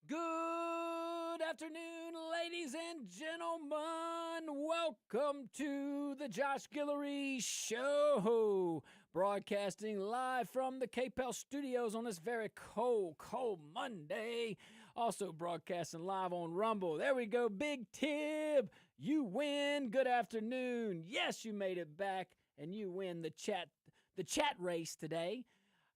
Good afternoon, ladies and gentlemen. Welcome to the Josh Guillory Show, broadcasting live from the KPEL studios on this very cold Monday. Also broadcasting live on Rumble. There we go, Big Tib. You win. Good afternoon. Yes, you made it back, and you win the chat race today.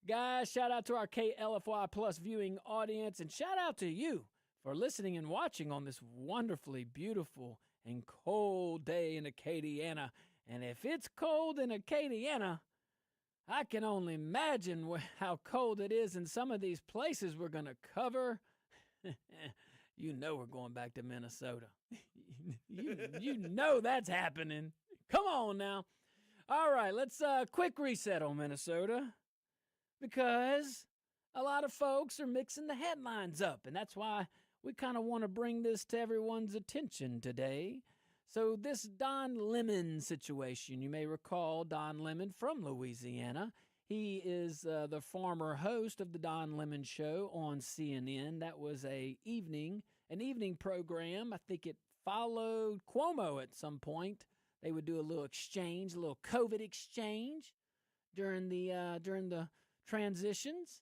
Guys, shout out to our KLFY Plus viewing audience, and shout out to you for listening and watching on this wonderfully beautiful and cold day in Acadiana. And if it's cold in Acadiana, I can only imagine how cold it is in some of these places we're going to cover. You know we're going back to Minnesota. you know that's happening. Come on now. All right, let's quick reset on Minnesota. Because a lot of folks are mixing the headlines up, and that's why we kind of want to bring this to everyone's attention today. So this Don Lemon situation, you may recall Don Lemon from Louisiana. He is the former host of the Don Lemon Show on CNN. That was an evening program. I think it followed Cuomo at some point. They would do a little exchange, a little COVID exchange during the transitions,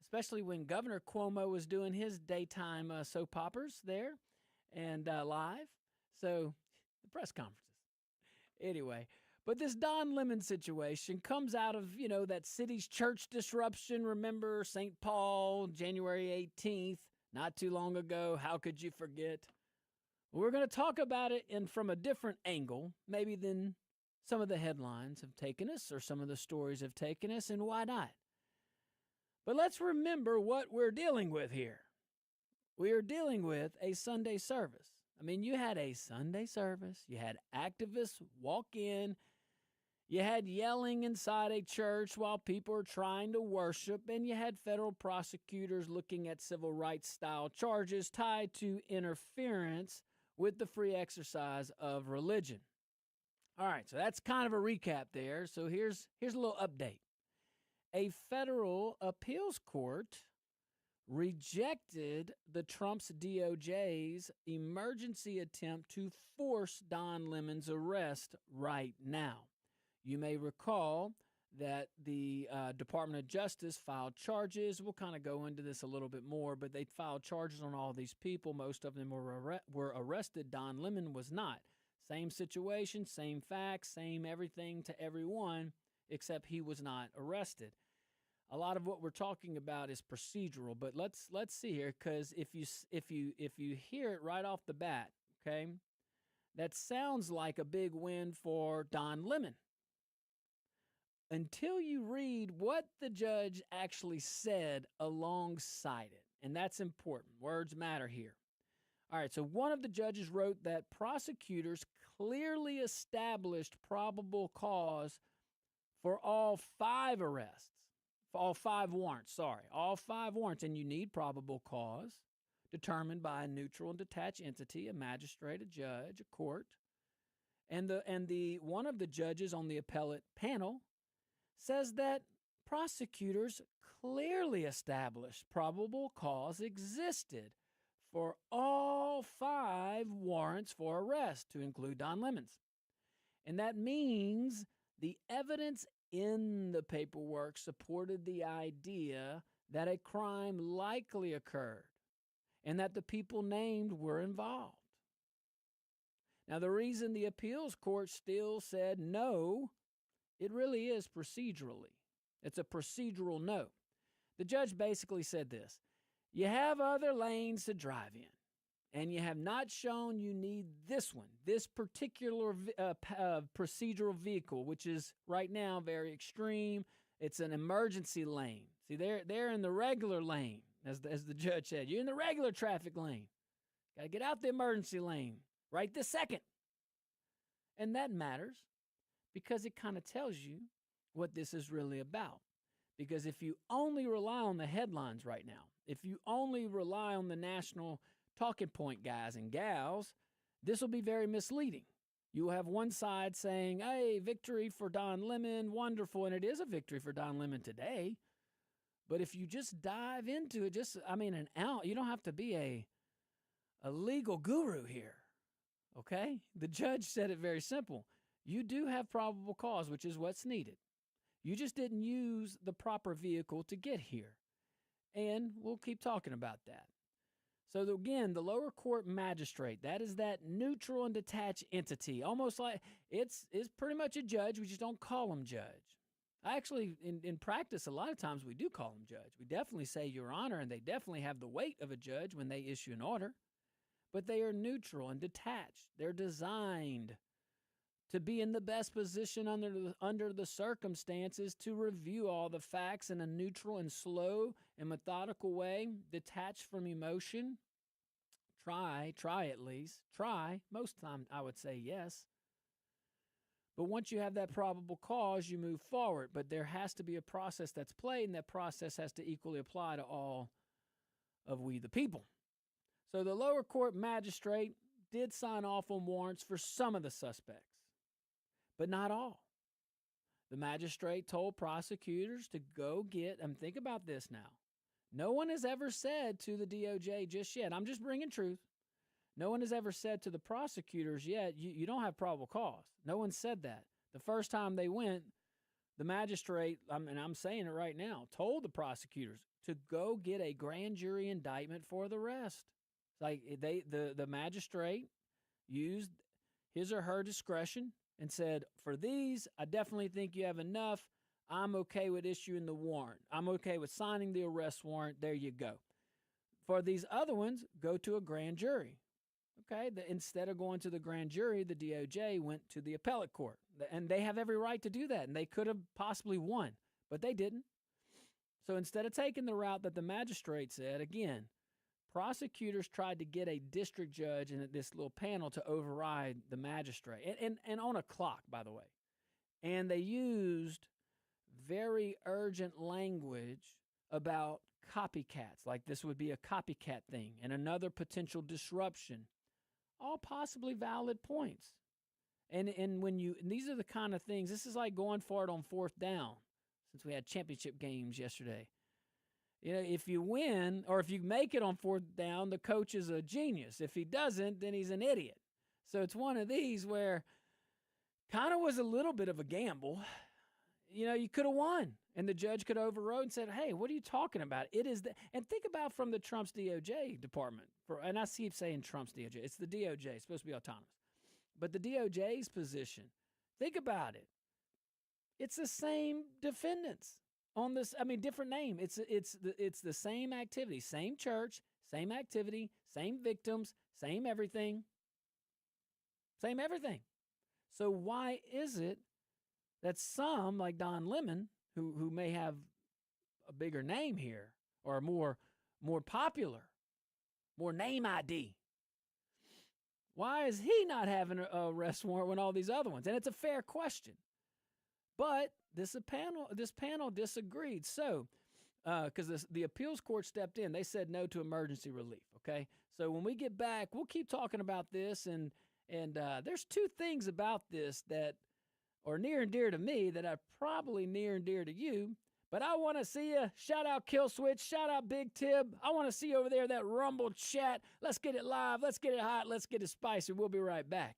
especially when Governor Cuomo was doing his daytime soap operas there and live. So the press conferences. Anyway, but this Don Lemon situation comes out of, that city's church disruption. Remember St. Paul, January 18th, not too long ago. How could you forget? We're going to talk about it from a different angle, maybe than some of the headlines have taken us or some of the stories have taken us, and why not? But let's remember what we're dealing with here. We are dealing with a Sunday service. I mean, you had a Sunday service. You had activists walk in. You had yelling inside a church while people are trying to worship, and you had federal prosecutors looking at civil rights style charges tied to interference with the free exercise of religion. All right, so that's kind of a recap there. So here's a little update. A federal appeals court rejected the Trump's DOJ's emergency attempt to force Don Lemon's arrest right now. You may recall that the Department of Justice filed charges. We'll kind of go into this a little bit more, but they filed charges on all these people. Most of them were arrested. Don Lemon was not. Same situation, same facts, same everything to everyone, except he was not arrested. A lot of what we're talking about is procedural, but let's see here, because if you hear it right off the bat, okay, that sounds like a big win for Don Lemon. Until you read what the judge actually said alongside it, and that's important. Words matter here. All right, so one of the judges wrote that prosecutors clearly established probable cause for all 5 arrests, for all 5 warrants, all 5 warrants, and you need probable cause determined by a neutral and detached entity, a magistrate, a judge, a court. And one of the judges on the appellate panel says that prosecutors clearly established probable cause existed for all 5 warrants for arrest, to include Don Lemon's. And that means the evidence in the paperwork supported the idea that a crime likely occurred and that the people named were involved. Now, the reason the appeals court still said no, it really is procedurally. It's a procedural no. The judge basically said this: you have other lanes to drive in, and you have not shown you need this one, this particular procedural vehicle, which is right now very extreme. It's an emergency lane. See, they're in the regular lane, as the judge said. You're in the regular traffic lane. Got to get out the emergency lane right this second. And that matters because it kind of tells you what this is really about. Because if you only rely on the headlines right now, if you only rely on the national talking point guys and gals, this will be very misleading. You will have one side saying, hey, victory for Don Lemon, wonderful, and it is a victory for Don Lemon today. But if you just dive into it, an ounce, you don't have to be a legal guru here, okay? The judge said it very simple. You do have probable cause, which is what's needed. You just didn't use the proper vehicle to get here. And we'll keep talking about that. So again, the lower court magistrate, that is that neutral and detached entity, almost like it's pretty much a judge. We just don't call him judge. Actually, in practice, a lot of times we do call him judge. We definitely say Your Honor, and they definitely have the weight of a judge when they issue an order. But they are neutral and detached. They're designed to be in the best position under the circumstances to review all the facts in a neutral and slow and methodical way, detached from emotion. Try at least. Try. Most time I would say yes. But once you have that probable cause, you move forward. But there has to be a process that's played, and that process has to equally apply to all of we the people. So the lower court magistrate did sign off on warrants for some of the suspects, but not all. The magistrate told prosecutors to go get, and think about this now. No one has ever said to the DOJ just yet, I'm just bringing truth. No one has ever said to the prosecutors yet, you don't have probable cause. No one said that. The first time they went, the magistrate, and I'm saying it right now, told the prosecutors to go get a grand jury indictment for the rest. Like the magistrate used his or her discretion and said, for these, I definitely think you have enough. I'm okay with issuing the warrant. I'm okay with signing the arrest warrant. There you go. For these other ones, go to a grand jury. Okay, instead of going to the grand jury, the DOJ went to the appellate court. And they have every right to do that. And they could have possibly won, but they didn't. So instead of taking the route that the magistrate said, again, prosecutors tried to get a district judge and this little panel to override the magistrate. And on a clock, by the way. And they used very urgent language about copycats, like this would be a copycat thing and another potential disruption. All possibly valid points. And these are the kind of things, this is like going for it on fourth down, since we had championship games yesterday. You know, if you win or if you make it on fourth down, the coach is a genius. If he doesn't, then he's an idiot. So it's one of these where kind of was a little bit of a gamble. You know, you could have won, and the judge could overrode and said, hey, what are you talking about? It is and think about from the Trump's DOJ department, and I keep saying Trump's DOJ. It's the DOJ. It's supposed to be autonomous. But the DOJ's position, think about it. It's the same defendants on this, different name. It's the same activity, same church, same activity, same victims, same everything. Same everything. So why is it that some, like Don Lemon, who may have a bigger name here or more popular, more name ID, why is he not having an arrest warrant when all these other ones? And it's a fair question. But this panel disagreed. So, because the appeals court stepped in, they said no to emergency relief. Okay, so when we get back, we'll keep talking about this, and there's two things about this that are near and dear to me that are probably near and dear to you. But I want to see you. Shout out Kill Switch. Shout out Big Tib. I want to see you over there, that Rumble chat. Let's get it live. Let's get it hot. Let's get it spicy. We'll be right back.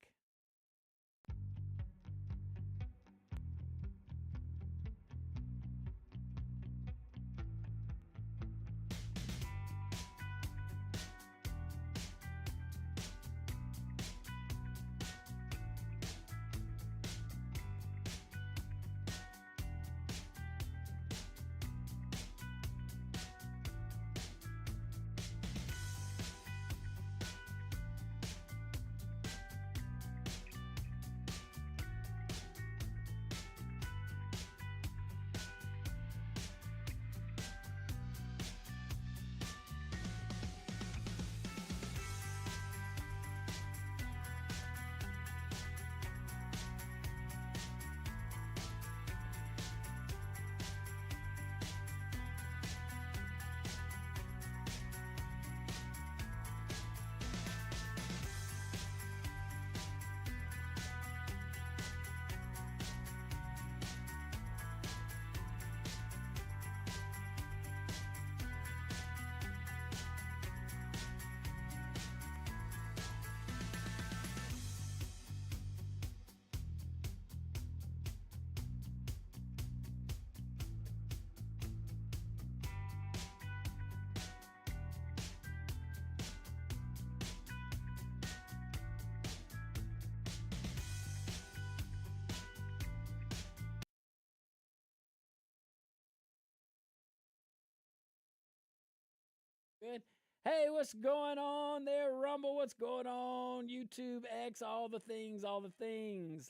good. Hey, what's going on there, Rumble? What's going on? YouTube, X, all the things,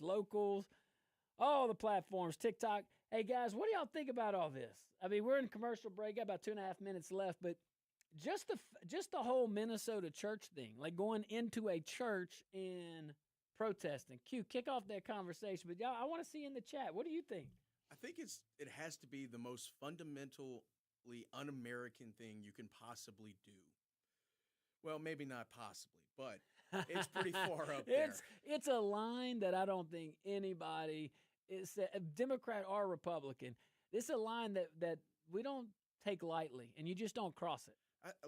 locals, all the platforms, TikTok. Hey, guys, what do y'all think about all this? I mean, we're in commercial break, got about 2.5 minutes left, but just the whole Minnesota church thing, like going into a church and protesting. Q, kick off that conversation. But y'all, I want to see in the chat. What do you think? I think it has to be the most fundamentally un-American thing you can possibly do. Well, maybe not possibly, but it's pretty far up there. It's a line that I don't think anybody is a Democrat or Republican. This is a line that we don't take lightly, and you just don't cross it.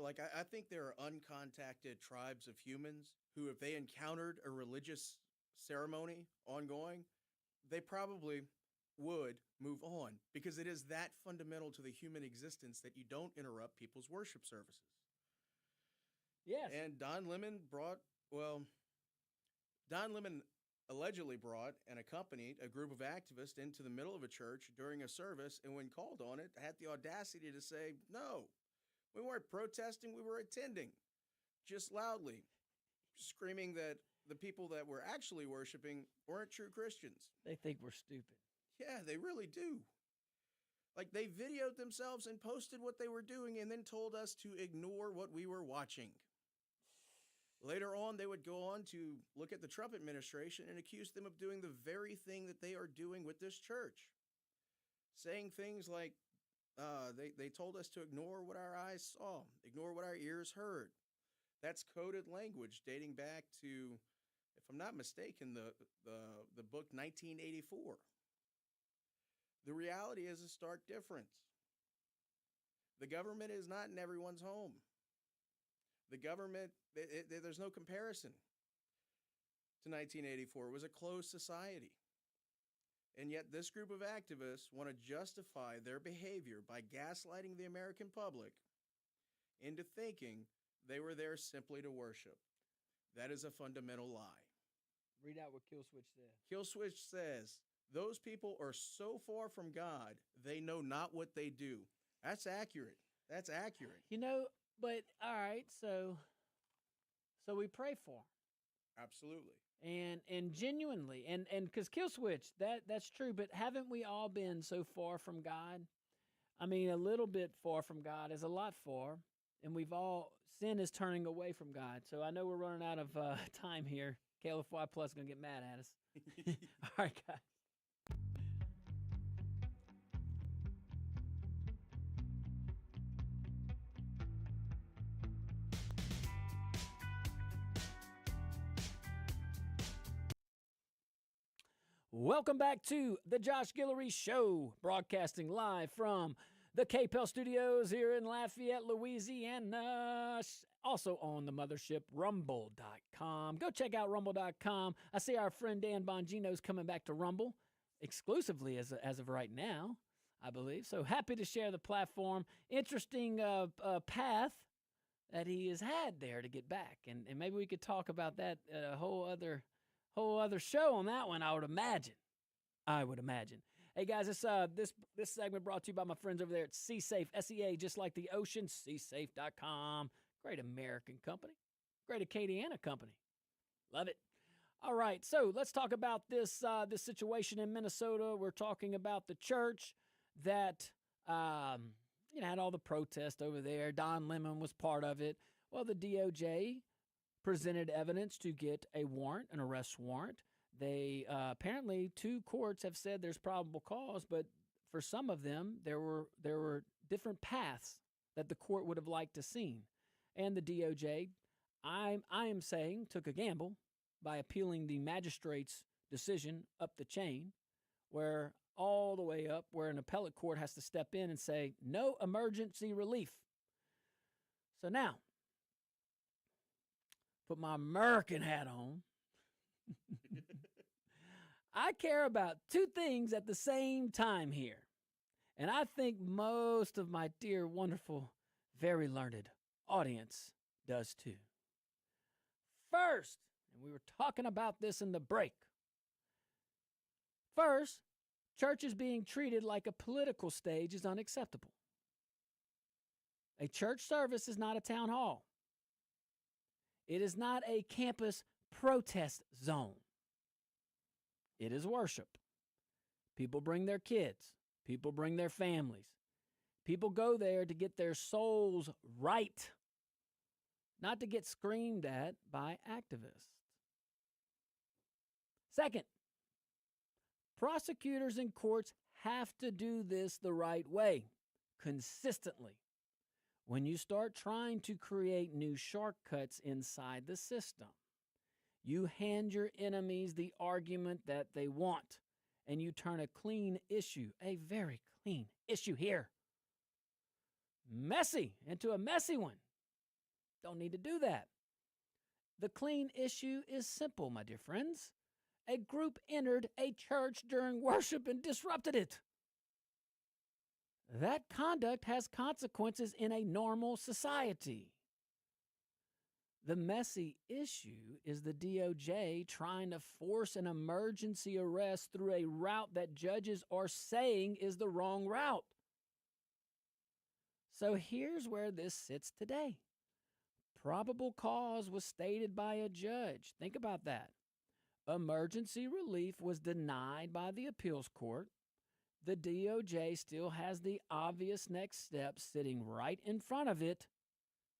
I think there are uncontacted tribes of humans who, if they encountered a religious ceremony ongoing, they probably would move on, because it is that fundamental to the human existence that you don't interrupt people's worship services. Yes. And Don Lemon allegedly brought and accompanied a group of activists into the middle of a church during a service, and when called on it, had the audacity to say, no, we weren't protesting, we were attending, just loudly, screaming that the people that were actually worshiping weren't true Christians. They think we're stupid. Yeah, they really do. Like, they videoed themselves and posted what they were doing and then told us to ignore what we were watching. Later on, they would go on to look at the Trump administration and accuse them of doing the very thing that they are doing with this church. Saying things like, they told us to ignore what our eyes saw, ignore what our ears heard. That's coded language dating back to, if I'm not mistaken, the book 1984. The reality is a stark difference. The government is not in everyone's home. The government, there's no comparison to 1984. It was a closed society. And yet this group of activists want to justify their behavior by gaslighting the American public into thinking they were there simply to worship. That is a fundamental lie. Read out what Killswitch said. Killswitch says, those people are so far from God, they know not what they do. That's accurate. That's accurate. You know, but all right, so we pray for them. Absolutely. And genuinely, and because Killswitch, that's true, but haven't we all been so far from God? I mean, a little bit far from God is a lot far, and sin is turning away from God. So I know we're running out of time here. KLFY Plus is going to get mad at us. All right, guys. Welcome back to the Josh Guillory Show, broadcasting live from the KPEL studios here in Lafayette, Louisiana. Also on the mothership, rumble.com. Go check out rumble.com. I see our friend Dan Bongino's coming back to Rumble exclusively as of right now, I believe. So happy to share the platform. Interesting path that he has had there to get back. And maybe we could talk about that a whole other show on that one, I would imagine. Hey, guys, this segment brought to you by my friends over there at SeaSafe, SEA, just like the ocean, seasafe.com. Great American company. Great Acadiana company. Love it. All right, so let's talk about this situation in Minnesota. We're talking about the church that had all the protest over there. Don Lemon was part of it. Well, the DOJ presented evidence to get a warrant, an arrest warrant. They apparently 2 courts have said there's probable cause, but for some of them there were different paths that the court would have liked to seen. And the DOJ, I am saying, took a gamble by appealing the magistrate's decision up the chain, where all the way up, where an appellate court has to step in and say, no emergency relief. So now, put my American hat on. I care about 2 things at the same time here. And I think most of my dear, wonderful, very learned audience does too. First, and we were talking about this in the break. First, churches being treated like a political stage is unacceptable. A church service is not a town hall. It is not a campus protest zone. It is worship. People bring their kids. People bring their families. People go there to get their souls right, not to get screamed at by activists. Second, prosecutors and courts have to do this the right way, consistently. When you start trying to create new shortcuts inside the system, you hand your enemies the argument that they want, and you turn a clean issue, a very clean issue here, messy into a messy one. Don't need to do that. The clean issue is simple, my dear friends. A group entered a church during worship and disrupted it. That conduct has consequences in a normal society. The messy issue is the DOJ trying to force an emergency arrest through a route that judges are saying is the wrong route. So here's where this sits today. Probable cause was stated by a judge. Think about that. Emergency relief was denied by the appeals court. The DOJ still has the obvious next step sitting right in front of it,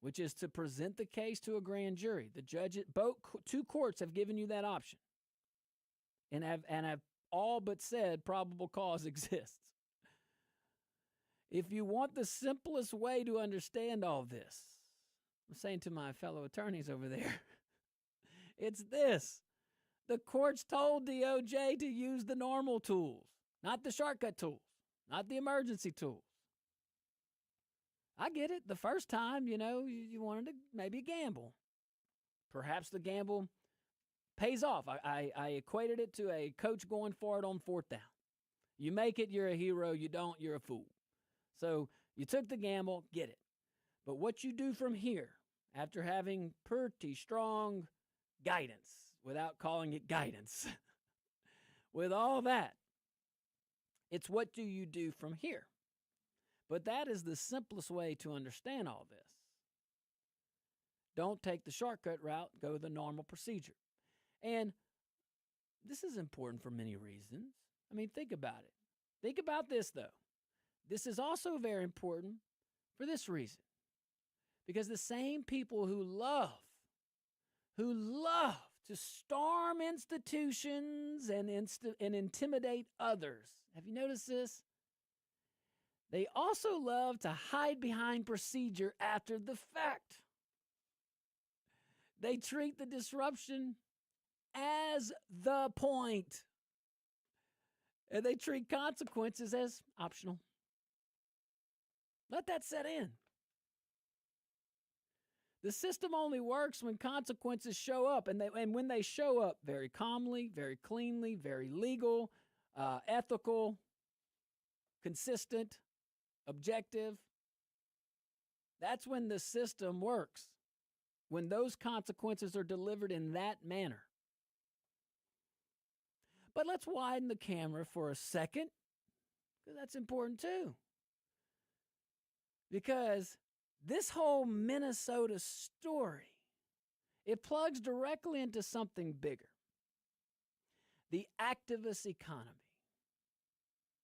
which is to present the case to a grand jury. The judge, two courts have given you that option and have all but said probable cause exists. If you want the simplest way to understand all this, I'm saying to my fellow attorneys over there, it's this. The courts told DOJ to use the normal tools, not the shortcut tools, not the emergency tools. I get it. The first time, you wanted to maybe gamble. Perhaps the gamble pays off. I equated it to a coach going for it on fourth down. You make it, you're a hero. You don't, you're a fool. So you took the gamble, get it. But what you do from here, after having pretty strong guidance, without calling it guidance, with all that, it's what do you do from here? But that is the simplest way to understand all this. Don't take the shortcut route, go the normal procedure. And this is important for many reasons. I mean, think about it. Think about this, though. This is also very important for this reason. Because the same people who love to storm institutions and intimidate others, have you noticed this? They also love to hide behind procedure after the fact. They treat the disruption as the point. And they treat consequences as optional. Let that set in. The system only works when consequences show up, and when they show up very calmly, very cleanly, very legal, ethical, consistent, objective. That's when the system works, when those consequences are delivered in that manner. But let's widen the camera for a second, because that's important too. Because this whole Minnesota story, it plugs directly into something bigger. The activist economy.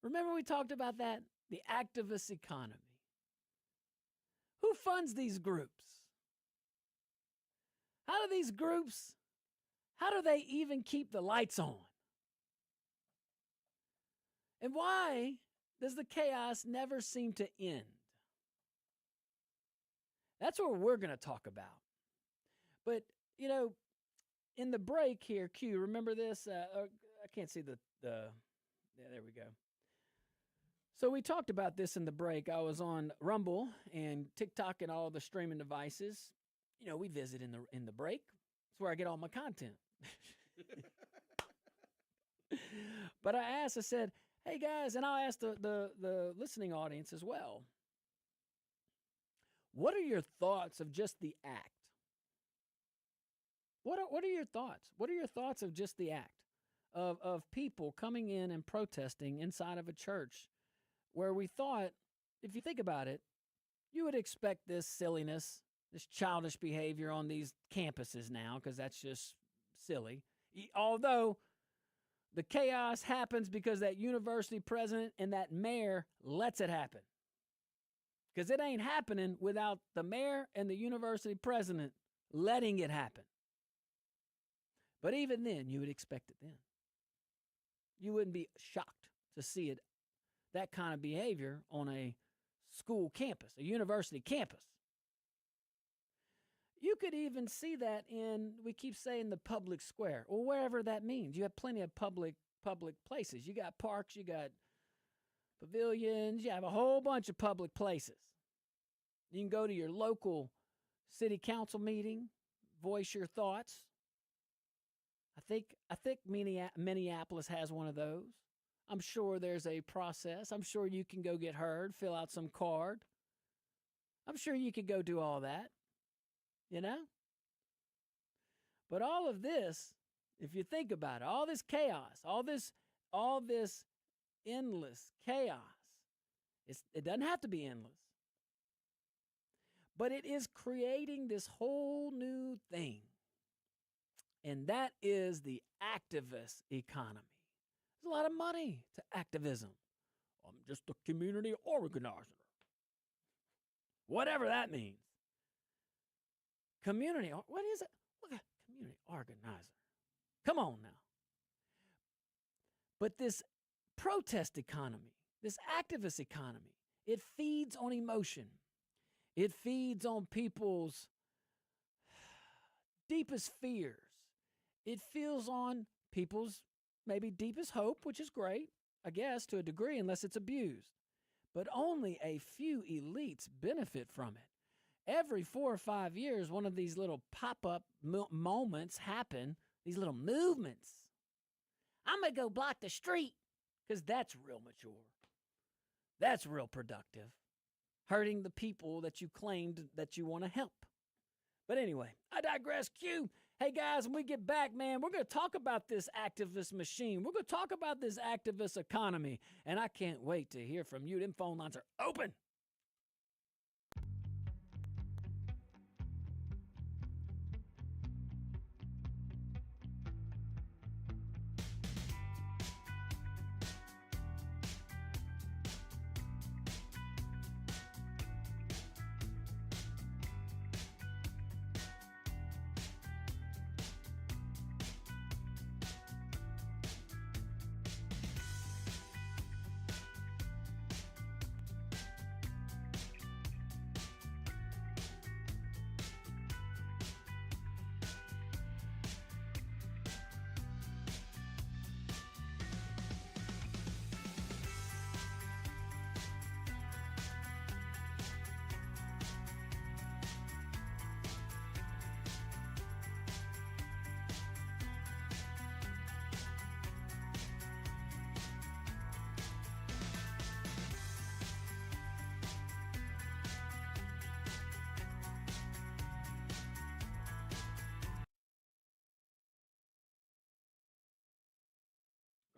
Remember we talked about that? The activist economy. Who funds these groups? How do these groups, how do they even keep the lights on? And why does the chaos never seem to end? That's what we're going to talk about. But, in the break here, Q, remember this? I can't see yeah, there we go. So we talked about this in the break. I was on Rumble and TikTok and all the streaming devices. We visit in the break. It's where I get all my content. But I said, hey guys, and I'll ask the listening audience as well. What are your thoughts of just the act? What are your thoughts? What are your thoughts of just the act of people coming in and protesting inside of a church where we thought, if you think about it, You would expect this silliness, this childish behavior on these campuses now, because that's just silly. Although the chaos happens because that university president and that mayor lets it happen. Because it ain't happening without the mayor and the university president letting it happen. But even then, you would expect it then. You wouldn't be shocked to see it, that kind of behavior on a school campus, a university campus. You could even see that in, we keep saying, the public square, or wherever that means. You have plenty of public places. You got parks, you got pavilions, you have a whole bunch of public places. You can go to your local city council meeting, voice your thoughts. I think Minneapolis has one of those. I'm sure there's a process. I'm sure you can go get heard, fill out some card. I'm sure you could go do all that, you know? But all of this, if you think about it, all this chaos, all this endless chaos, it doesn't have to be endless. But it is creating this whole new thing. And that is the activist economy. There's a lot of money to activism. I'm just a community organizer. Whatever that means. Community, what is it? Look at community organizer. Come on now. But this protest economy, this activist economy, it feeds on emotion. It feeds on people's deepest fears. It feels on people's maybe deepest hope, which is great, I guess, to a degree, unless it's abused. But only a few elites benefit from it. Every 4 or 5 years, one of these little pop-up moments happen, these little movements. I'm going to go block the street, because that's real mature. That's real productive. Hurting the people that you claimed that you want to help. But anyway, I digress. Q. Hey, guys, when we get back, man, we're going to talk about this activist machine. We're going to talk about this activist economy. And I can't wait to hear from you. Them phone lines are open.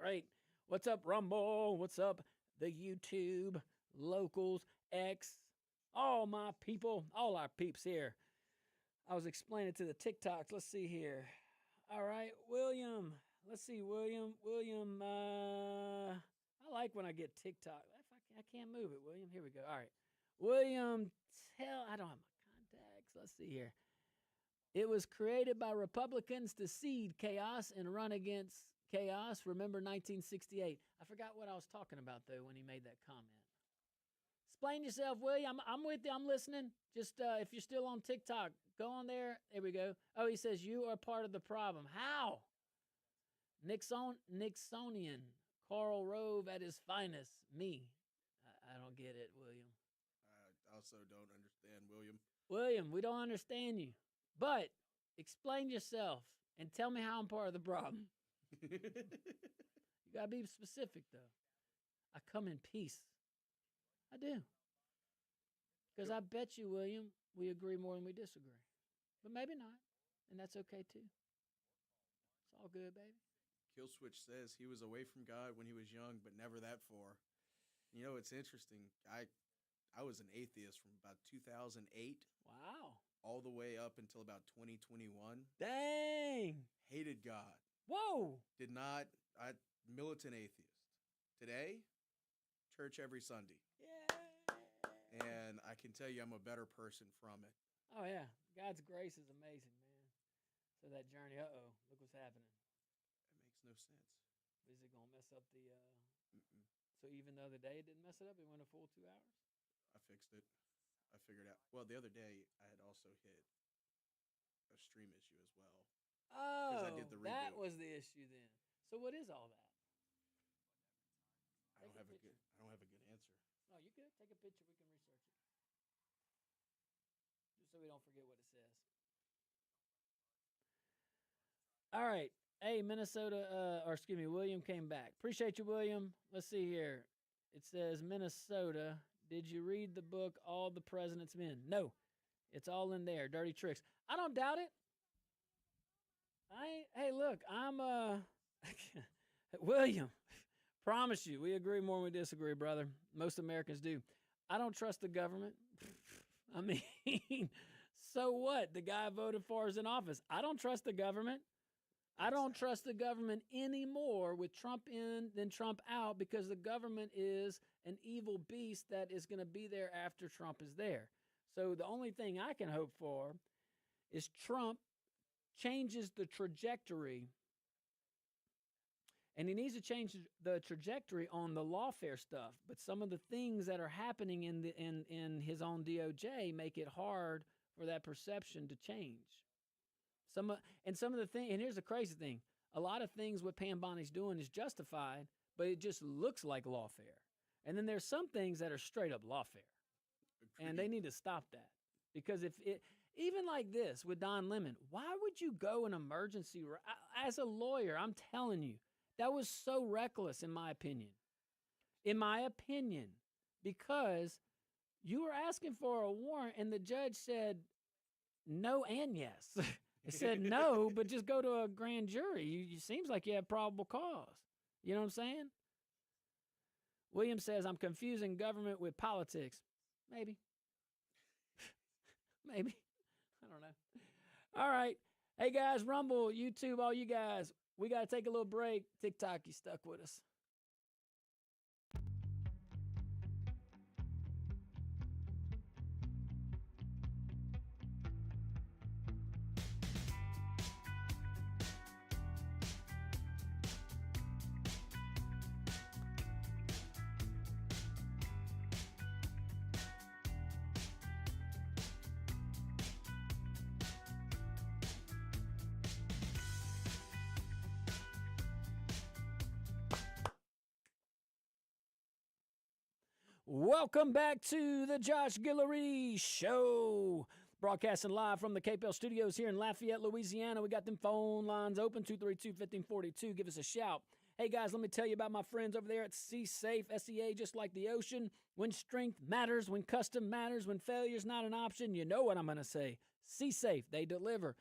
Great. What's up, Rumble? What's up, the YouTube, locals, X, all my people, all our peeps here. I was explaining to the TikToks. Let's see here. All right, William. Let's see, William. I like when I get TikTok. I can't move it, William. Here we go. All right. William, I don't have my contacts. Let's see here. It was created by Republicans to seed chaos and run against chaos. Remember 1968. I forgot what I was talking about, though, when he made that comment. Explain yourself, William. I'm with you. I'm listening. Just if you're still on TikTok, go on there. There we go. Oh, he says you are part of the problem. How? Nixonian. Karl Rove at his finest. Me. I don't get it, William. I also don't understand, William. William, we don't understand you. But explain yourself and tell me how I'm part of the problem. You got to be specific, though. I come in peace. I do. Because I bet you, William, we agree more than we disagree. But maybe not. And that's okay, too. It's all good, baby. Killswitch says he was away from God when he was young, but never that far. You know, it's interesting. I I was an atheist from about 2008 Wow. all the way up until about 2021. Dang. Hated God. Whoa. Militant atheist. Today, church every Sunday. Yeah. And I can tell you I'm a better person from it. Oh, yeah. God's grace is amazing, man. So that journey, look what's happening. It makes no sense. Is it going to mess up the... So even though the day it didn't mess it up, it went a full 2 hours? I fixed it. I figured out. Well, the other day, I had also hit a stream issue as well. Oh, I did the reboot. that was the issue then. So what is all that? I don't have a good answer. No, you could take a picture. We can research it. Just so we don't forget what it says. All right. Hey, William came back. Appreciate you, William. Let's see here. It says, Minnesota, did you read the book, All the President's Men? No. It's all in there, Dirty Tricks. I don't doubt it. Hey, look, I'm, William, promise you, we agree more than we disagree, brother. Most Americans do. I don't trust the government. I mean, so what? The guy I voted for is in office. I don't trust the government. I don't trust the government any more with Trump in than Trump out, because the government is an evil beast that is going to be there after Trump is there. So the only thing I can hope for is Trump changes the trajectory, and he needs to change the trajectory on the lawfare stuff. But some of the things that are happening in his own DOJ make it hard for that perception to change. Some of the things, and here's the crazy thing, a lot of things what Pam Bontie's doing is justified, but it just looks like lawfare. And then there's some things that are straight up lawfare. And they need to stop that. Because if it, even like this with Don Lemon, why would you go an emergency? As a lawyer, I'm telling you, that was so reckless in my opinion. In my opinion, because you were asking for a warrant and the judge said no and yes. It said no, but just go to a grand jury. You seems like you have probable cause. You know what I'm saying? William says, I'm confusing government with politics. Maybe. Maybe. I don't know. All right. Hey, guys, Rumble, YouTube, all you guys, we got to take a little break. TikTok, you stuck with us. Welcome back to the Josh Guillory Show. Broadcasting live from the KPL studios here in Lafayette, Louisiana. We got them phone lines open, 232-1542. Give us a shout. Hey, guys, let me tell you about my friends over there at SeaSafe, SEA, just like the ocean. When strength matters, when custom matters, when failure's not an option, you know what I'm going to say. SeaSafe, they deliver.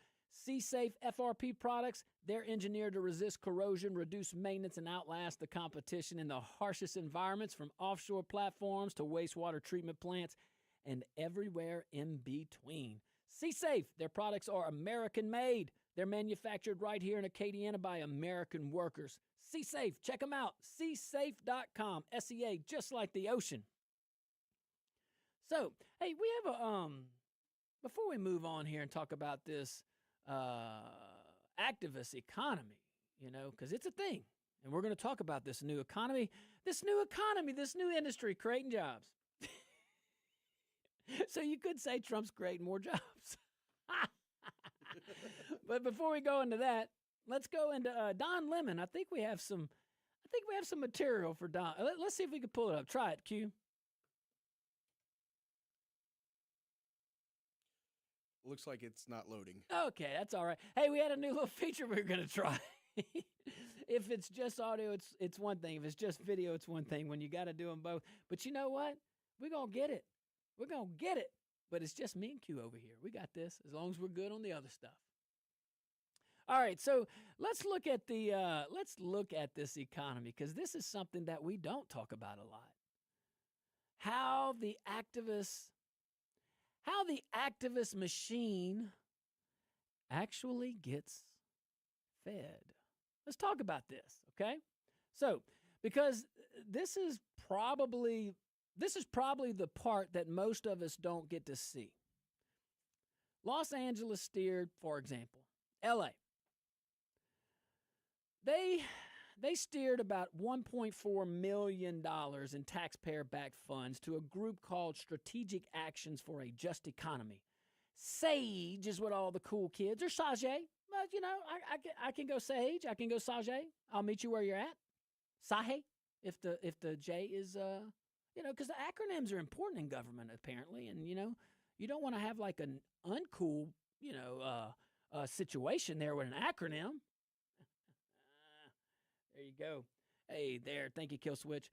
SeaSafe FRP products, they're engineered to resist corrosion, reduce maintenance, and outlast the competition in the harshest environments, from offshore platforms to wastewater treatment plants and everywhere in between. SeaSafe, their products are American-made. They're manufactured right here in Acadiana by American workers. SeaSafe, check them out. SeaSafe.com, SEA, just like the ocean. So, hey, we have a, before we move on here and talk about this activist economy, you know, because it's a thing. And we're going to talk about this new economy, this new industry creating jobs. So you could say Trump's creating more jobs. But before we go into that, let's go into Don Lemon. I think we have some material for Don. Let's see if we can pull it up. Try it, Q. Looks like it's not loading. Okay, that's all right. Hey, we had a new little feature we were going to try. If it's just audio, it's one thing. If it's just video, it's one thing. When you got to do them both. But you know what? We're going to get it. We're going to get it. But it's just me and Q over here. We got this, as long as we're good on the other stuff. All right, so let's look at this economy, because this is something that we don't talk about a lot. how the activist machine actually gets fed. Let's talk about this, okay? So, because this is probably the part that most of us don't get to see. Los Angeles steered, for example, LA. They steered about $1.4 million in taxpayer-backed funds to a group called Strategic Actions for a Just Economy. SAGE is what all the cool kids, or SAGE. Well, you know, I can go SAGE, I can go SAGE. I'll meet you where you're at. SAGE, if the J is, you know, because the acronyms are important in government, apparently. And, you know, you don't want to have like an uncool, you know, situation there with an acronym. There you go. Hey, there. Thank you, Kill Switch.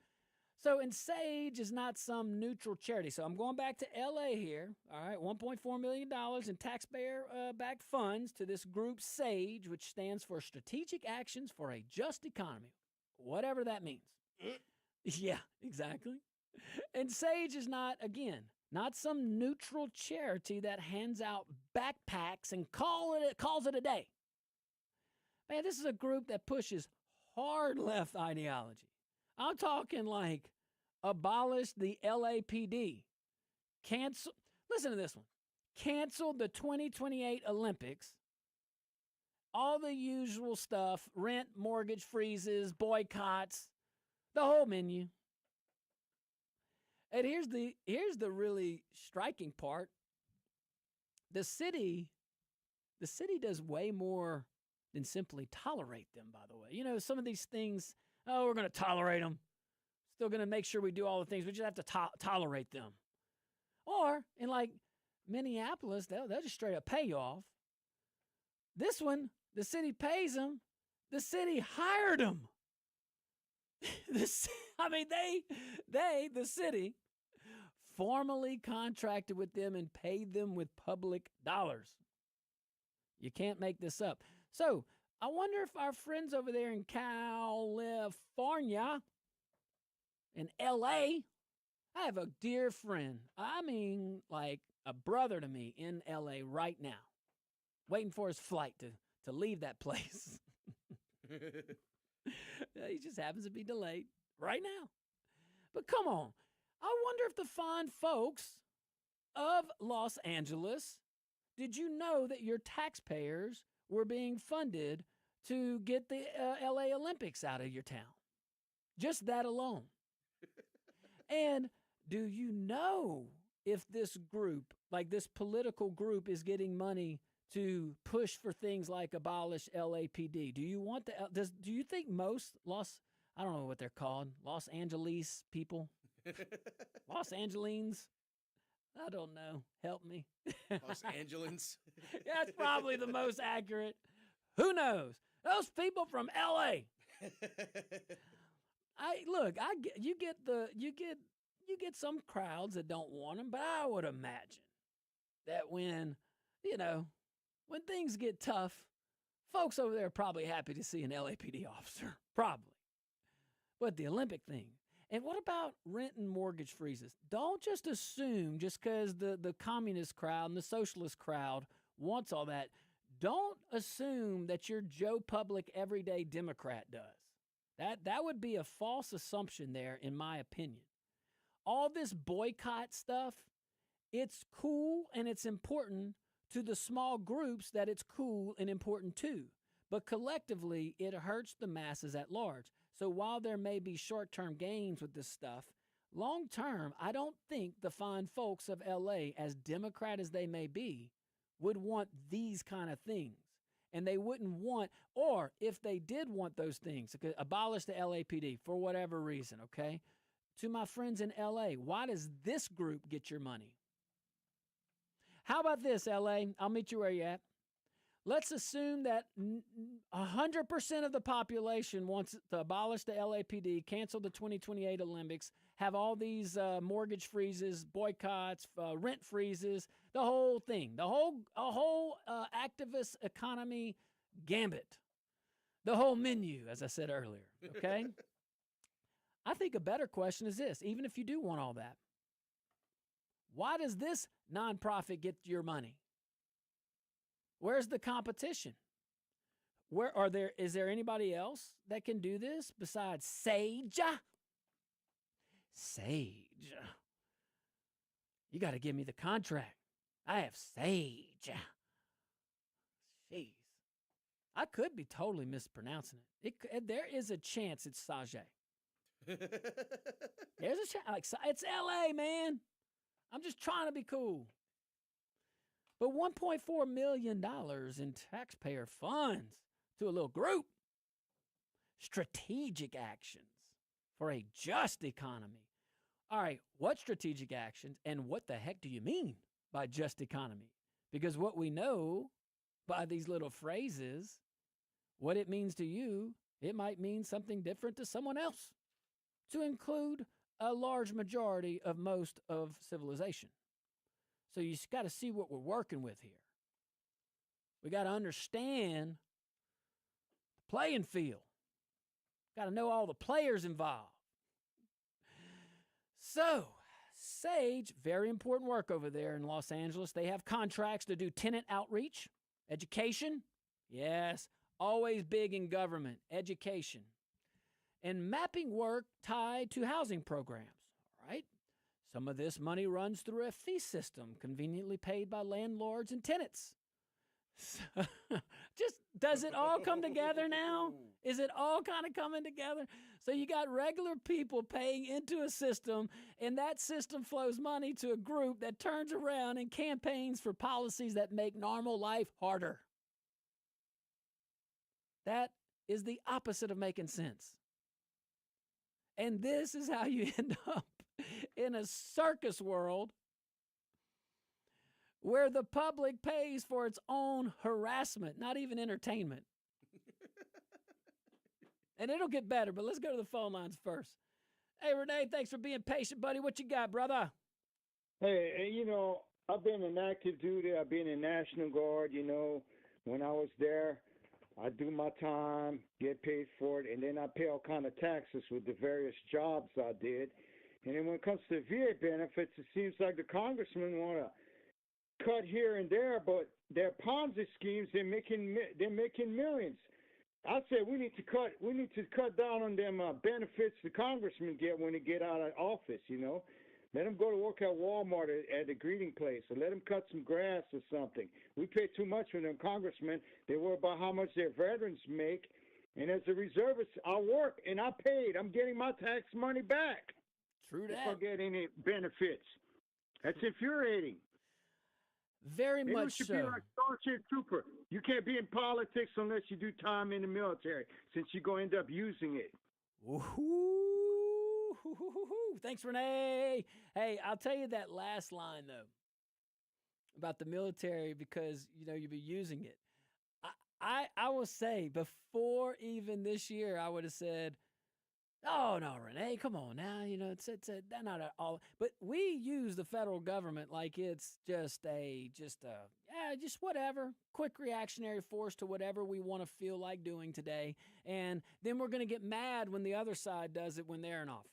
So, and SAGE is not some neutral charity. So I'm going back to LA here. All right, $1.4 million in taxpayer-backed funds to this group SAGE, which stands for Strategic Actions for a Just Economy, whatever that means. Yeah, exactly. And SAGE is not, again, not some neutral charity that hands out backpacks and calls it a day. Man, this is a group that pushes hard left ideology. I'm talking like abolish the LAPD. Listen to this one. Cancel the 2028 Olympics. All the usual stuff, rent, mortgage freezes, boycotts, the whole menu. And here's the really striking part. The city does way more than simply tolerate them, by the way. You know, some of these things, oh, we're going to tolerate them. Still going to make sure we do all the things. We just have to tolerate them. Or in like Minneapolis, they'll just straight up pay you off. This one, the city pays them. The city hired them. The city formally contracted with them and paid them with public dollars. You can't make this up. So I wonder if our friends over there in California, in LA, I have a dear friend. I mean, like a brother to me in LA right now, waiting for his flight to leave that place. He just happens to be delayed right now. But come on. I wonder if the fine folks of Los Angeles, did you know that your taxpayers were being funded to get the LA Olympics out of your town? Just that alone. And do you know if this group, like this political group, is getting money to push for things like abolish LAPD? Do you want do you think most I don't know what they're called, Los Angeles people? Los Angelines? I don't know. Help me. Los Angelins. That's probably the most accurate. Who knows? Those people from LA. You get some crowds that don't want them, but I would imagine that when things get tough, folks over there are probably happy to see an LAPD officer. Probably. But the Olympic thing. And what about rent and mortgage freezes? Don't just assume just because the communist crowd and the socialist crowd wants all that. Don't assume that your Joe Public everyday Democrat does. That would be a false assumption there, in my opinion. All this boycott stuff, it's cool and it's important to the small groups that it's cool and important to. But collectively, it hurts the masses at large. So while there may be short-term gains with this stuff, long-term, I don't think the fine folks of LA, as Democrat as they may be, would want these kind of things. And they wouldn't want, or if they did want those things, abolish the LAPD for whatever reason, okay? To my friends in LA, why does this group get your money? How about this, LA? I'll meet you where you're at. Let's assume that 100% of the population wants to abolish the LAPD, cancel the 2028 Olympics, have all these mortgage freezes, boycotts, rent freezes, the whole thing, a whole activist economy gambit, the whole menu, as I said earlier, okay? I think a better question is this, even if you do want all that, Why does this nonprofit get your money? Where's the competition? Is there anybody else that can do this besides Sage? Sage. You got to give me the contract. I have Sage. Jeez. I could be totally mispronouncing it. There is a chance it's Sage. There's a chance. Like, it's LA, man. I'm just trying to be cool. But $1.4 million in taxpayer funds to a little group. Strategic actions for a just economy. All right, what strategic actions and what the heck do you mean by just economy? Because what we know by these little phrases, what it means to you, it might mean something different to someone else, to include a large majority of most of civilization. So you got to see what we're working with here. We got to understand the playing field. Got to know all the players involved. So, Sage, very important work over there in Los Angeles. They have contracts to do tenant outreach, education. Yes, always big in government, education. And mapping work tied to housing programs, all right? Some of this money runs through a fee system conveniently paid by landlords and tenants. Just, does it all come together now? Is it all kind of coming together? So you got regular people paying into a system, and that system flows money to a group that turns around and campaigns for policies that make normal life harder. That is the opposite of making sense. And this is how you end up in a circus world where the public pays for its own harassment, not even entertainment. And it'll get better, but let's go to the phone lines first. Hey, Renee, thanks for being patient, buddy. What you got, brother? Hey, I've been in active duty. I've been in National Guard, When I was there, I do my time, get paid for it, and then I pay all kind of taxes with the various jobs I did. And then when it comes to VA benefits, it seems like the congressmen want to cut here and there, but their Ponzi schemes, they're making millions. I said we need to cut down on them benefits the congressmen get when they get out of office. Let them go to work at Walmart at a greeting place, or let them cut some grass or something. We pay too much for them congressmen. They worry about how much their veterans make, and as a reservist, I work and I paid. I'm getting my tax money back. True that. If I get any benefits, that's infuriating. Very Maybe much we should so. be like Starship Trooper. You can't be in politics unless you do time in the military, since you're going to end up using it. Ooh, thanks, Renee. Hey, I'll tell you that last line, though, about the military, because, you'll be using it. I will say, before even this year, I would have said, oh, no, Renee, come on now. It's not at all. But we use the federal government like it's just whatever, quick reactionary force to whatever we want to feel like doing today. And then we're going to get mad when the other side does it when they're in office.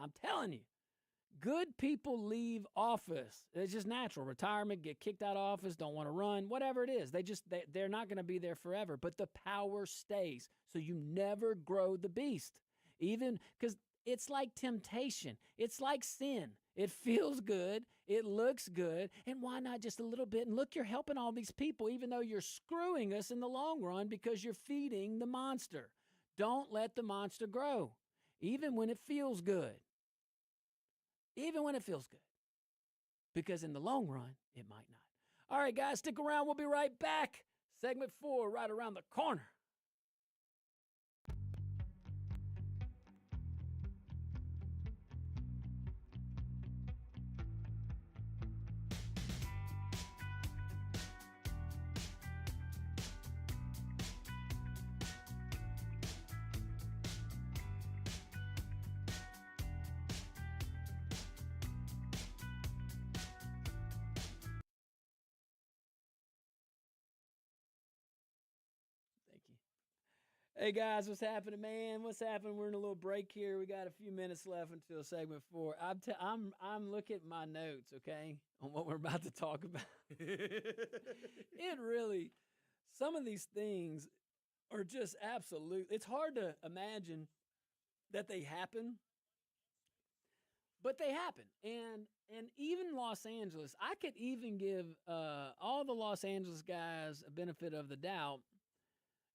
I'm telling you, good people leave office. It's just natural. Retirement, get kicked out of office, don't want to run, whatever it is. They're not going to be there forever. But the power stays. So you never grow the beast. Even because it's like temptation. It's like sin. It feels good. It looks good. And why not just a little bit? And look, you're helping all these people, even though you're screwing us in the long run because you're feeding the monster. Don't let the monster grow, even when it feels good. Even when it feels good. Because in the long run, it might not. All right, guys, stick around. We'll be right back. Segment 4 right around the corner. Thank Hey guys, what's happening, man? What's happening? We're in a little break here. We got a few minutes left until segment 4. I'm looking at my notes, okay, on what we're about to talk about. It really, some of these things are just absolute. It's hard to imagine that they happen, but they happen. And even Los Angeles, I could even give all the Los Angeles guys a benefit of the doubt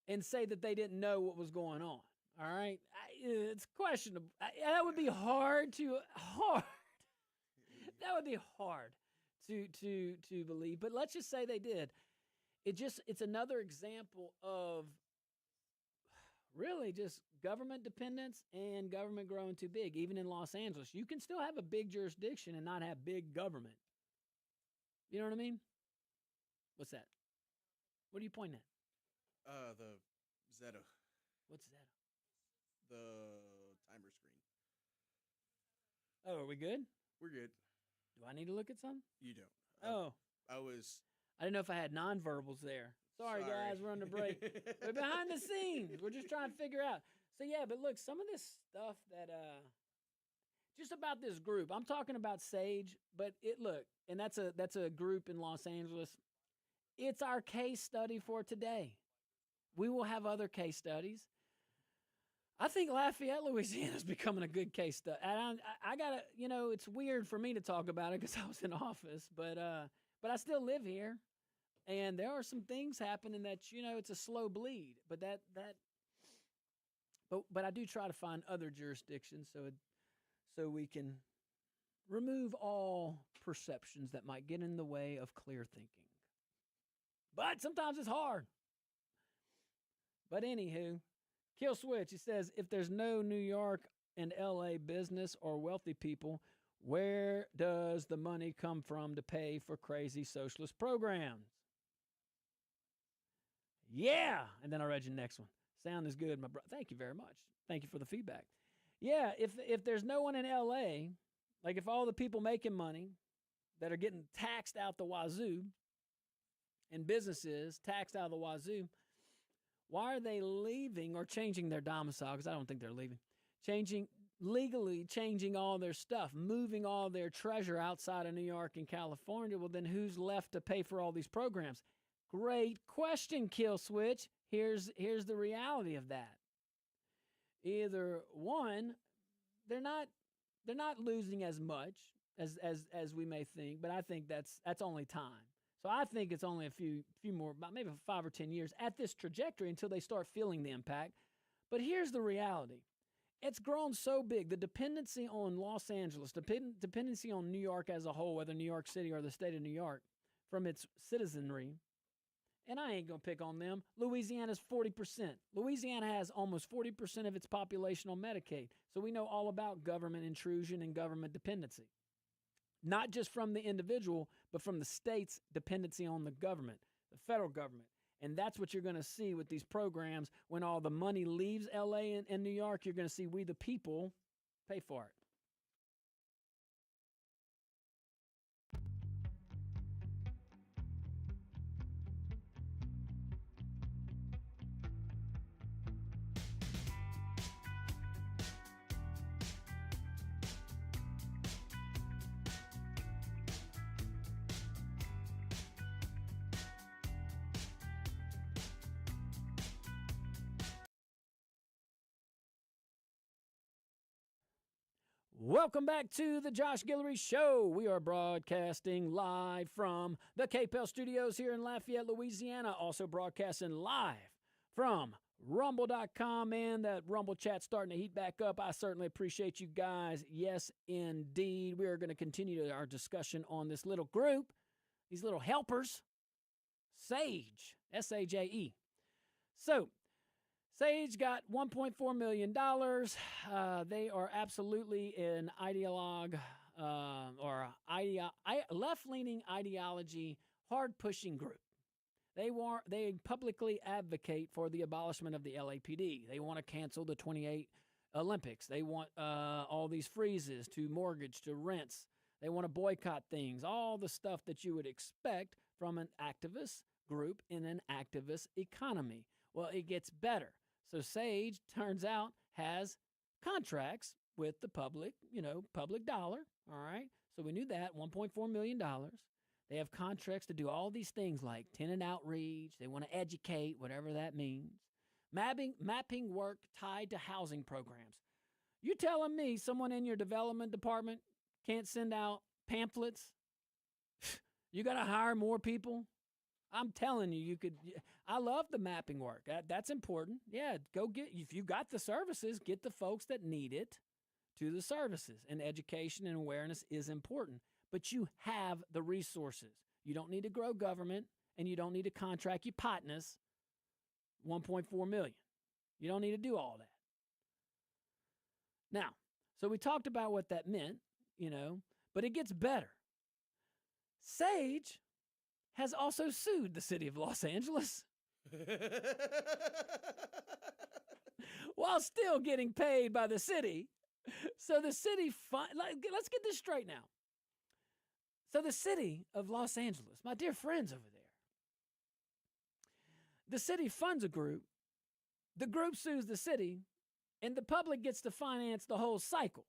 and say that they didn't know what was going on. All right, it's questionable. That would be hard. That would be hard to believe. But let's just say they did. It's another example of really just government dependence and government growing too big. Even in Los Angeles, you can still have a big jurisdiction and not have big government. You know what I mean? What's that? What are you pointing at? The Zeta. What's that? The timer screen. Oh, are we good? We're good. Do I need to look at something? You don't. Oh. I didn't know if I had nonverbals there. Sorry, guys, we're on the break. We're behind the scenes. We're just trying to figure out. So, yeah, but look, some of this stuff that, just about this group, I'm talking about Sage, but and that's a group in Los Angeles. It's our case study for today. We will have other case studies. I think Lafayette, Louisiana is becoming a good case study. And I got to, it's weird for me to talk about it because I was in office, but I still live here. And there are some things happening that, it's a slow bleed. But but I do try to find other jurisdictions so we can remove all perceptions that might get in the way of clear thinking. But sometimes it's hard. But anywho, Kill Switch, he says, if there's no New York and LA business or wealthy people, where does the money come from to pay for crazy socialist programs? Yeah. And then I read your next one. Sound is good, my brother. Thank you very much. Thank you for the feedback. Yeah, if there's no one in LA, like if all the people making money that are getting taxed out the wazoo and businesses taxed out of the wazoo, why are they leaving or changing their domicile? Because I don't think they're leaving. Legally changing all their stuff, moving all their treasure outside of New York and California. Well, then who's left to pay for all these programs? Great question, Kill Switch. Here's the reality of that. Either one, they're not losing as much as we may think, but I think that's only time. So I think it's only a few more, about maybe 5 or 10 years at this trajectory until they start feeling the impact. But here's the reality. It's grown so big. The dependency on Los Angeles, dependency on New York as a whole, whether New York City or the state of New York, from its citizenry, and I ain't going to pick on them, Louisiana's 40%. Louisiana has almost 40% of its population on Medicaid. So we know all about government intrusion and government dependency. Not just from the individual, but from the state's dependency on the government, the federal government. And that's what you're going to see with these programs. When all the money leaves LA and New York, you're going to see we the people pay for it. Welcome back to the Josh Guillory Show. We are broadcasting live from the KPEL studios here in Lafayette, Louisiana. Also broadcasting live from Rumble.com, and that Rumble chat starting to heat back up. I certainly appreciate you guys. Yes, indeed. We are going to continue our discussion on this little group, these little helpers, Sage, S-A-J-E. So, Sage got $1.4 million. They are absolutely an left-leaning ideology, hard-pushing group. They publicly advocate for the abolishment of the LAPD. They want to cancel the 28 Olympics. They want all these freezes to mortgage, to rents. They want to boycott things, all the stuff that you would expect from an activist group in an activist economy. Well, it gets better. So Sage, turns out, has contracts with the public, public dollar. All right. So we knew that, $1.4 million. They have contracts to do all these things like tenant outreach. They want to educate, whatever that means. Mapping work tied to housing programs. You telling me someone in your development department can't send out pamphlets? You got to hire more people? I'm telling you, you could. I love the mapping work. That's important. Yeah, go get, if you got the services, get the folks that need it to the services. And education and awareness is important. But you have the resources. You don't need to grow government, and you don't need to contract your partners $1.4 million. You don't need to do all that. Now, so we talked about what that meant, but it gets better. Sage has also sued the city of Los Angeles while still getting paid by the city. So the city, let's get this straight now. So the city of Los Angeles, my dear friends over there, the city funds a group, the group sues the city, and the public gets to finance the whole cycle.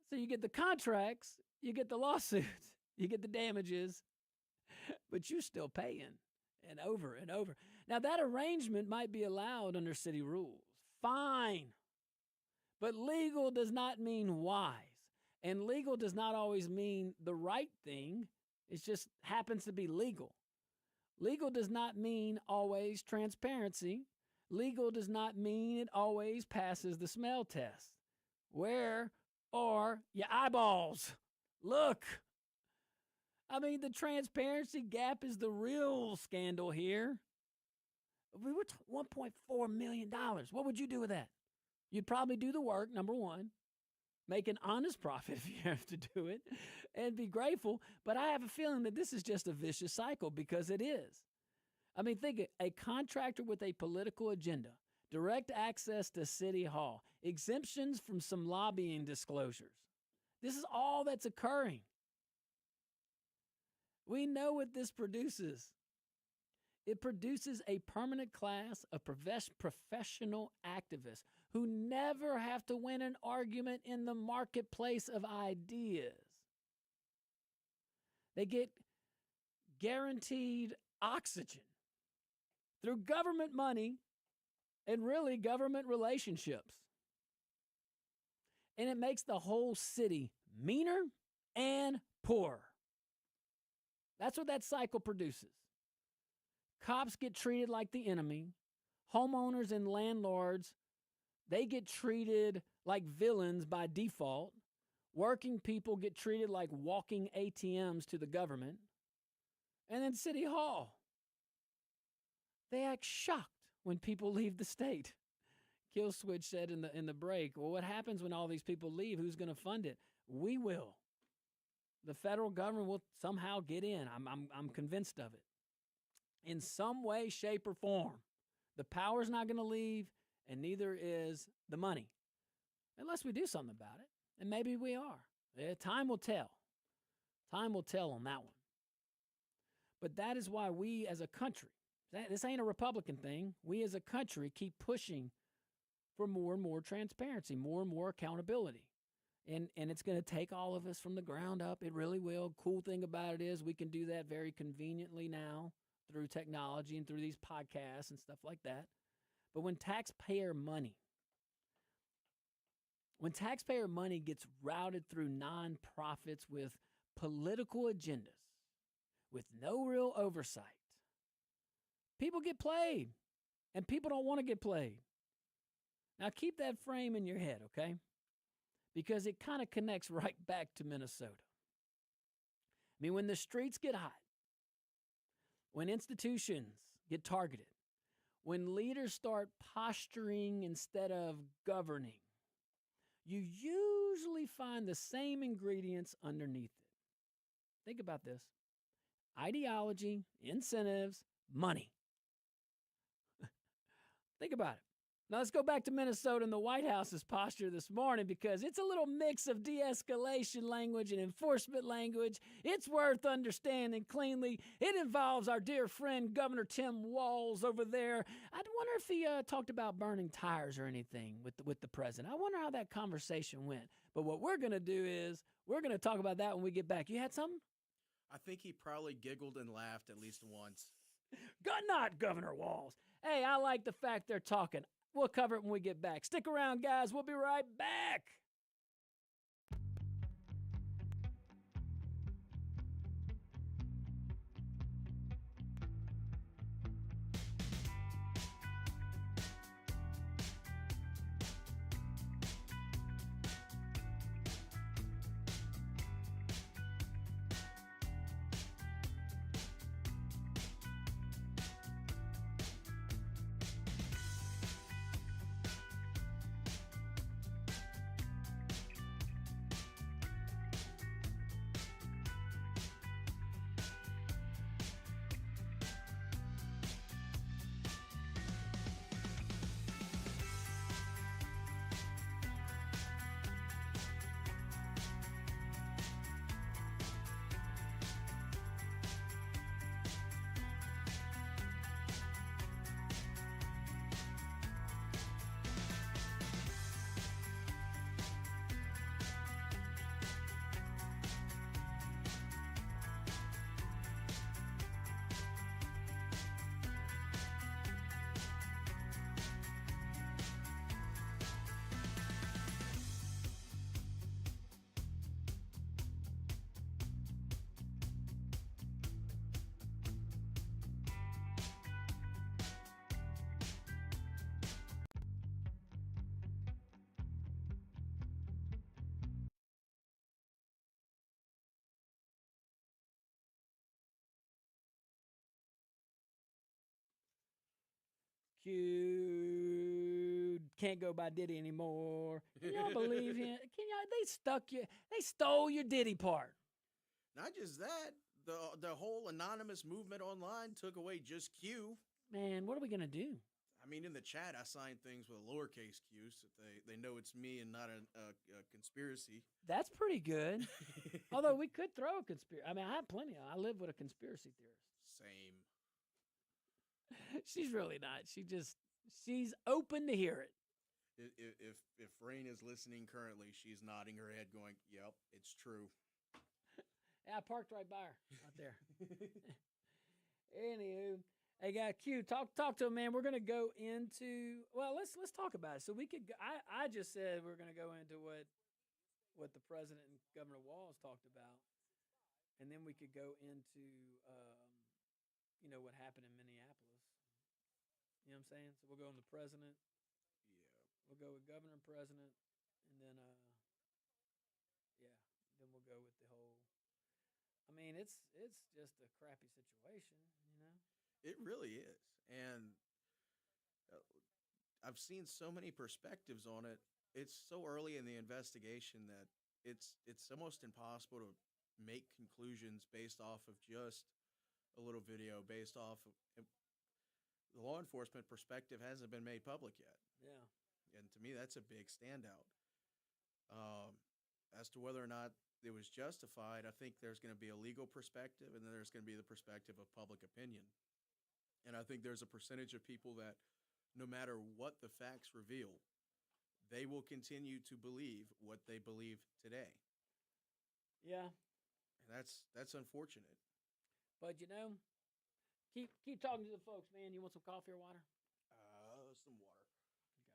So you get the contracts, you get the lawsuits, you get the damages, but you're still paying and over and over. Now, that arrangement might be allowed under city rules. Fine. But legal does not mean wise. And legal does not always mean the right thing. It just happens to be legal. Legal does not mean always transparency. Legal does not mean it always passes the smell test. Where are your eyeballs? Look. I mean, the transparency gap is the real scandal here. We were $1.4 million. What would you do with that? You'd probably do the work, number one, make an honest profit if you have to do it, and be grateful. But I have a feeling that this is just a vicious cycle, because it is. I mean, think it, a contractor with a political agenda, direct access to City Hall, exemptions from some lobbying disclosures. This is all that's occurring. We know what this produces. It produces a permanent class of professional activists who never have to win an argument in the marketplace of ideas. They get guaranteed oxygen through government money and really government relationships. And it makes the whole city meaner and poorer. That's what that cycle produces. Cops get treated like the enemy. Homeowners and landlords, they get treated like villains by default. Working people get treated like walking ATMs to the government. And then City Hall, they act shocked when people leave the state. Kill Switch said in the break, well, what happens when all these people leave? Who's going to fund it? We will. The federal government will somehow get in. I'm convinced of it. In some way, shape, or form. The power's not going to leave, and neither is the money. Unless we do something about it. And maybe we are. Time will tell. Time will tell on that one. But that is why we as a country, this ain't a Republican thing, we as a country keep pushing for more and more transparency, more and more accountability. And it's going to take all of us from the ground up. It really will. Cool thing about it is we can do that very conveniently now through technology and through these podcasts and stuff like that. But when taxpayer money gets routed through nonprofits with political agendas, with no real oversight, people get played, and people don't want to get played. Now keep that frame in your head, okay? Because it kind of connects right back to Minnesota. I mean, when the streets get hot, when institutions get targeted, when leaders start posturing instead of governing, you usually find the same ingredients underneath it. Think about this. Ideology, incentives, money. Think about it. Now let's go back to Minnesota and the White House's posture this morning, because it's a little mix of de-escalation language and enforcement language. It's worth understanding cleanly. It involves our dear friend Governor Tim Walz over there. I wonder if he talked about burning tires or anything with the president. I wonder how that conversation went. But what we're going to do is we're going to talk about that when we get back. You had something? I think he probably giggled and laughed at least once. Good night, Governor Walz. Hey, I like the fact they're talking. We'll cover it when we get back. Stick around, guys. We'll be right back. Q can't go by Diddy anymore. Can y'all believe him? They stole your Diddy part. Not just that, the whole anonymous movement online took away just Q. Man, what are we gonna do? I mean, in the chat, I sign things with a lowercase q, so they know it's me and not a conspiracy. That's pretty good. Although we could throw a conspiracy. I mean, I have plenty. I live with a conspiracy theorist. Same. She's really not. She's open to hear it. If Rain is listening currently, she's nodding her head, going, "Yep, it's true." Yeah, I parked right by her out there. Anywho, hey, guy Q, talk to him, man. We're gonna go into let's talk about it. So we could. I just said we're gonna go into what the president and Governor Walz talked about, and then we could go into what happened in Minneapolis. You know what I'm saying? So we'll go on the president. Yeah. We'll go with governor and president, and then then we'll go with the whole. I mean, it's just a crappy situation, you know. It really is, and I've seen so many perspectives on it. It's so early in the investigation that it's almost impossible to make conclusions based off of just a little video, based off of the law enforcement perspective hasn't been made public yet. Yeah. And to me, that's a big standout. As to whether or not it was justified, I think there's going to be a legal perspective, and then there's going to be the perspective of public opinion. And I think there's a percentage of people that, no matter what the facts reveal, they will continue to believe what they believe today. Yeah. And that's unfortunate. But keep talking to the folks, man. You want some coffee or water? Some water. Got it.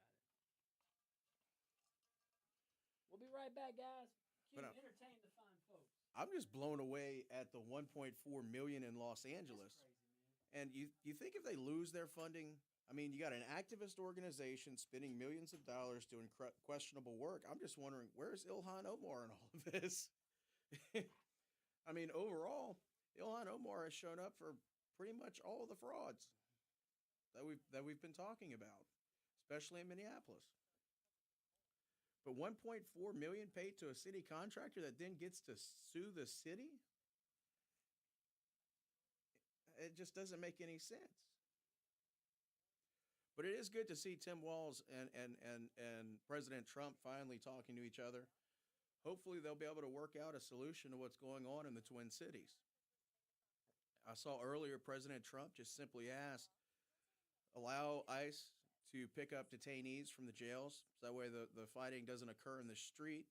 We'll be right back, guys. Entertain the fine folks. I'm just blown away at the 1.4 million in Los Angeles. That's crazy, man. And you think if they lose their funding, I mean, you got an activist organization spending millions of dollars doing questionable work. I'm just wondering, where's Ilhan Omar in all of this? I mean, overall, Ilhan Omar has shown up for pretty much all of the frauds that we've been talking about, especially in Minneapolis. But 1.4 million paid to a city contractor that then gets to sue the city? It just doesn't make any sense. But it is good to see Tim Walz and President Trump finally talking to each other. Hopefully, they'll be able to work out a solution to what's going on in the Twin Cities. I saw earlier President Trump just simply asked, allow ICE to pick up detainees from the jails. So that way the fighting doesn't occur in the street.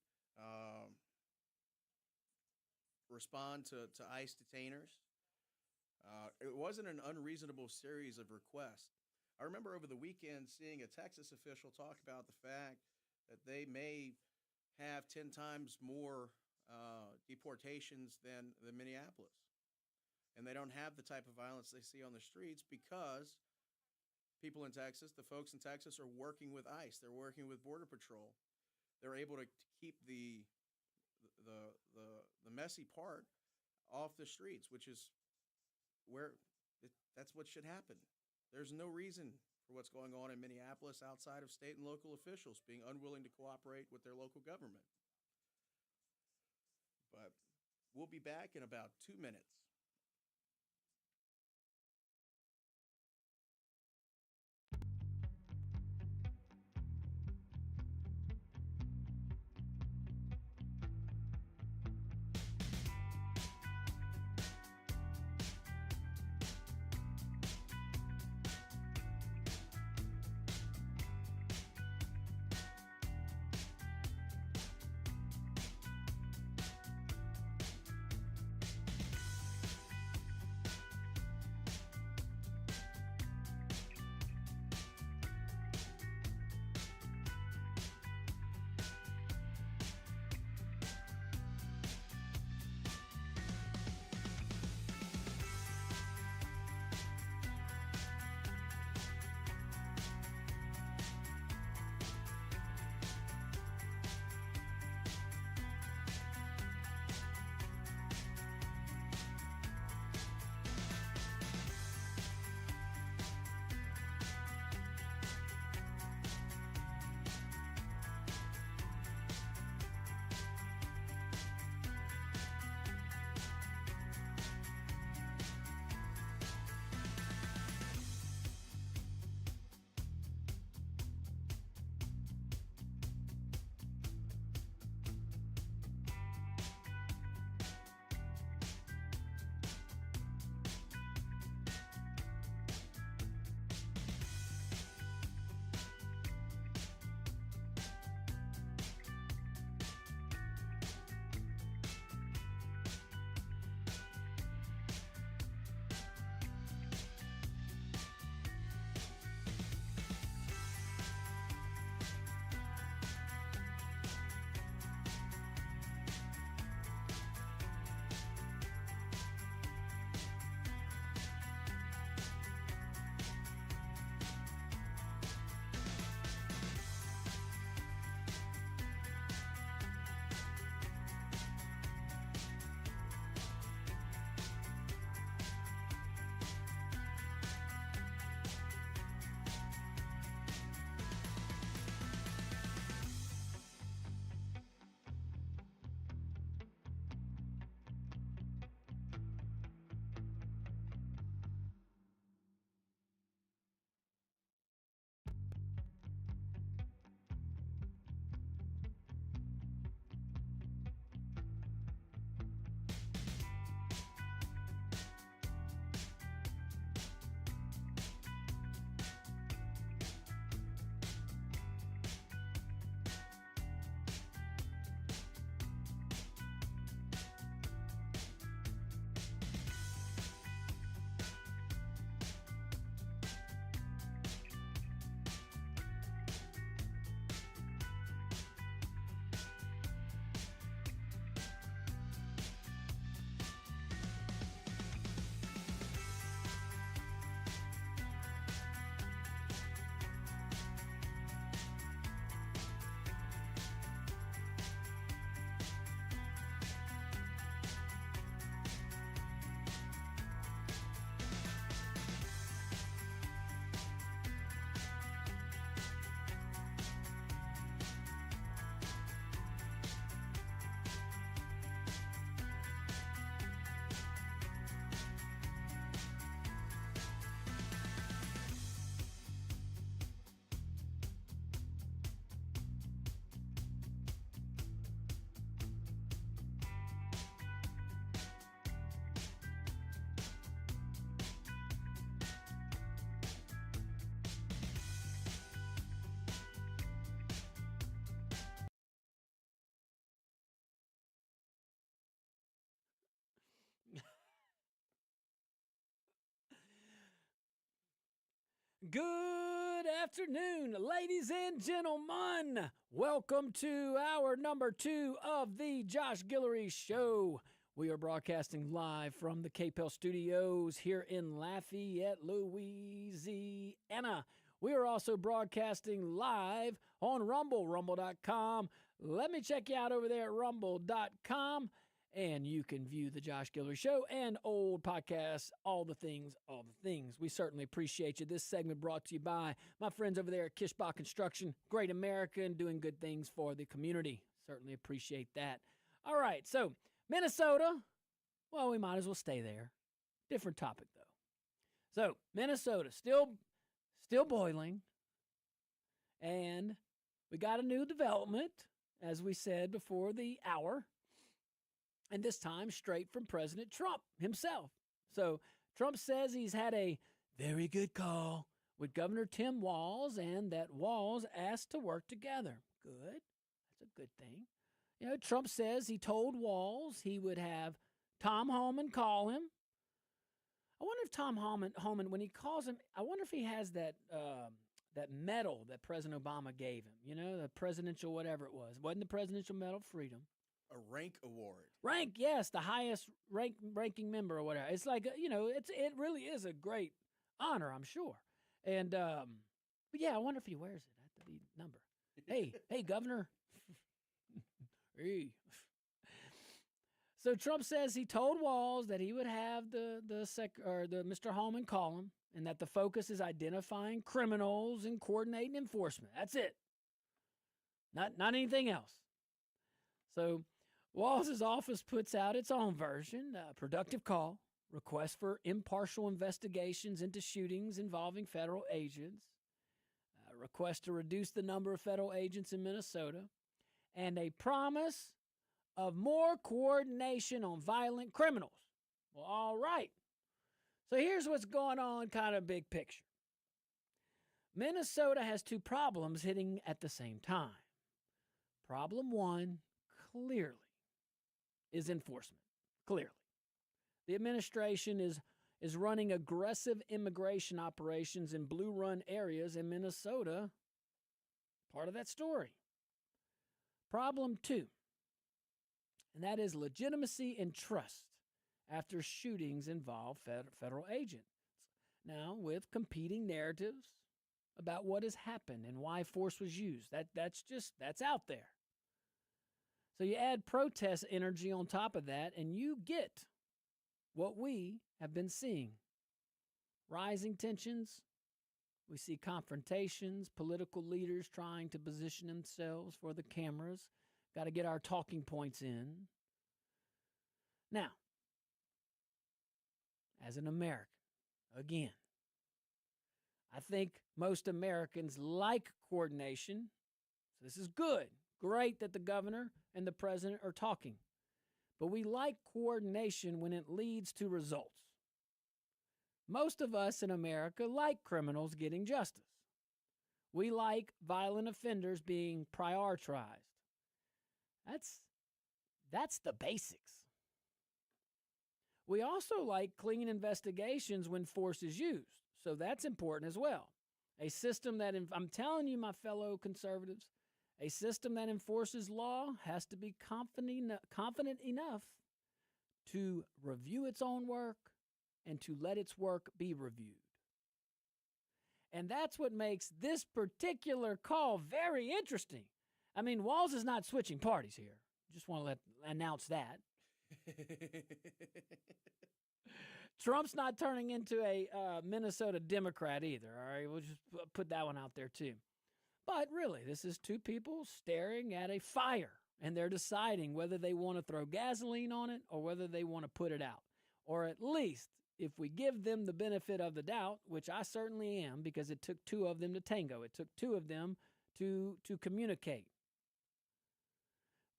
Respond to ICE detainers. It wasn't an unreasonable series of requests. I remember over the weekend seeing a Texas official talk about the fact that they may have 10 times more deportations than Minneapolis. And they don't have the type of violence they see on the streets because people in Texas, the folks in Texas, are working with ICE. They're working with Border Patrol. They're able to keep the messy part off the streets, which is where that's what should happen. There's no reason for what's going on in Minneapolis outside of state and local officials being unwilling to cooperate with their local government. But we'll be back in about 2 minutes. Good afternoon, ladies and gentlemen. Welcome to hour number 2 of the Josh Guillory Show. We are broadcasting live from the KPEL studios here in Lafayette, Louisiana. We are also broadcasting live on Rumble, rumble.com. Let me check you out over there at rumble.com. And you can view the Josh Guillory Show and old podcasts, all the things, all the things. We certainly appreciate you. This segment brought to you by my friends over there at Kishbach Construction. Great American, doing good things for the community. Certainly appreciate that. All right, so Minnesota, well, we might as well stay there. Different topic, though. So Minnesota, still boiling. And we got a new development, as we said before the hour. And this time straight from President Trump himself. So Trump says he's had a very good call with Governor Tim Walz and that Walz asked to work together. Good. That's a good thing. You know, Trump says he told Walz he would have Tom Homan call him. I wonder if Tom Homan, when he calls him, I wonder if he has that medal that President Obama gave him. You know, the presidential whatever it was. It wasn't the Presidential Medal of Freedom. A rank award. Rank, yes, the highest ranking member or whatever. It's like, you know, it really is a great honor, I'm sure. And, but yeah, I wonder if he wears it. That to be number. Hey, Governor. Hey. So Trump says he told Walz that he would have the Mr. Holman call him, and that the focus is identifying criminals and coordinating enforcement. That's it. Not anything else. So Walz's office puts out its own version, productive call, request for impartial investigations into shootings involving federal agents, request to reduce the number of federal agents in Minnesota, and a promise of more coordination on violent criminals. Well, all right. So here's what's going on, kind of big picture. Minnesota has two problems hitting at the same time. Problem one, clearly, is enforcement. Clearly. The administration is running aggressive immigration operations in blue run areas in Minnesota. Part of that story. Problem two, and that is legitimacy and trust after shootings involve federal agents. Now, with competing narratives about what has happened and why force was used. That's out there. So you add protest energy on top of that, and you get what we have been seeing. Rising tensions. We see confrontations, political leaders trying to position themselves for the cameras. Got to get our talking points in. Now, as an American, again, I think most Americans like coordination. So this is good. Great that the governor and the president are talking. But we like coordination when it leads to results. Most of us in America like criminals getting justice. We like violent offenders being prioritized. That's the basics. We also like clean investigations when force is used. So that's important as well. A system that, I'm telling you, my fellow conservatives, a system that enforces law has to be confident enough to review its own work and to let its work be reviewed. And that's what makes this particular call very interesting. I mean, Walz is not switching parties here. Just want to announce that. Trump's not turning into a Minnesota Democrat either, all right? We'll just put that one out there too. But really, this is two people staring at a fire, and they're deciding whether they want to throw gasoline on it or whether they want to put it out. Or at least, if we give them the benefit of the doubt, which I certainly am, because it took two of them to tango. It took two of them to communicate.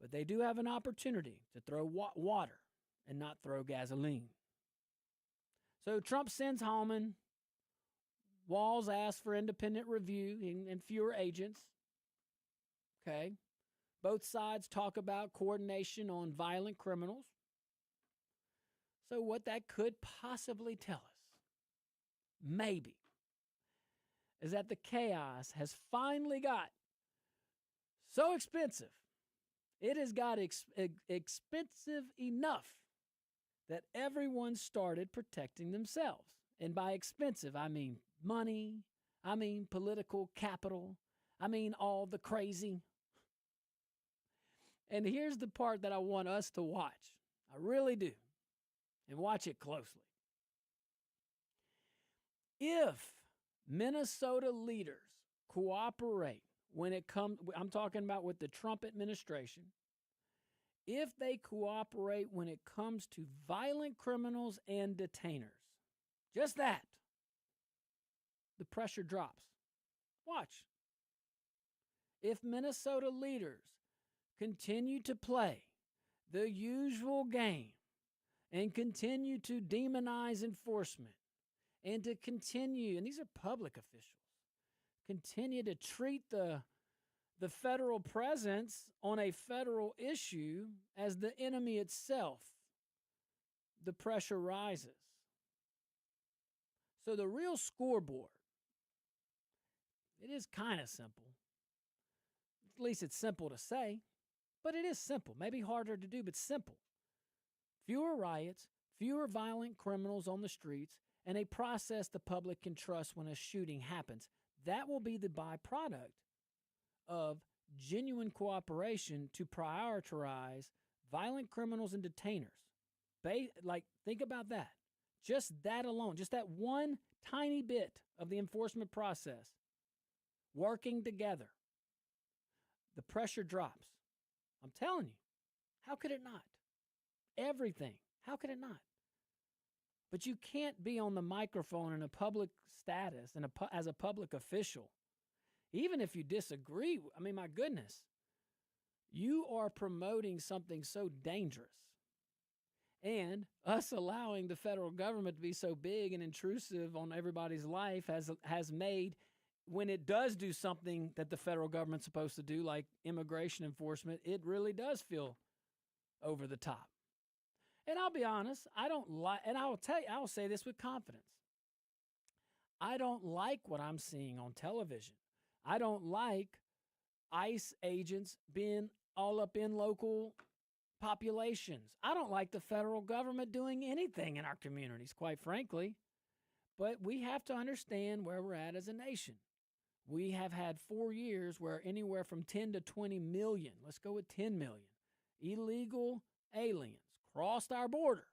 But they do have an opportunity to throw water and not throw gasoline. So Trump sends Holman. Walz asks for independent review and fewer agents. Okay. Both sides talk about coordination on violent criminals. So what that could possibly tell us, maybe, is that the chaos has finally got so expensive. It has got expensive enough that everyone started protecting themselves. And by expensive, I mean money, I mean political capital, I mean all the crazy. And here's the part that I want us to watch. I really do. And watch it closely. If Minnesota leaders cooperate when it comes, I'm talking about with the Trump administration, if they cooperate when it comes to violent criminals and detainers, just that, the pressure drops. Watch. If Minnesota leaders continue to play the usual game and continue to demonize enforcement and to continue, and these are public officials, continue to treat the federal presence on a federal issue as the enemy itself, the pressure rises. So the real scoreboard, it is kind of simple. At least it's simple to say, but it is simple. Maybe harder to do, but simple. Fewer riots, fewer violent criminals on the streets, and a process the public can trust when a shooting happens. That will be the byproduct of genuine cooperation to prioritize violent criminals and detainers. Think about that. Just that alone, just that one tiny bit of the enforcement process, working together, the pressure drops. I'm telling you, how could it not? Everything, how could it not? But you can't be on the microphone in a public status and as a public official, even if you disagree. I mean, my goodness, you are promoting something so dangerous. And us allowing the federal government to be so big and intrusive on everybody's life has made, when it does do something that the federal government's supposed to do, like immigration enforcement, it really does feel over the top. And I'll be honest, I don't like, and I will say this with confidence. I don't like what I'm seeing on television. I don't like ICE agents being all up in local populations. I don't like the federal government doing anything in our communities, quite frankly. But we have to understand where we're at as a nation. We have had 4 years where anywhere from 10 to 20 million, let's go with 10 million, illegal aliens crossed our border.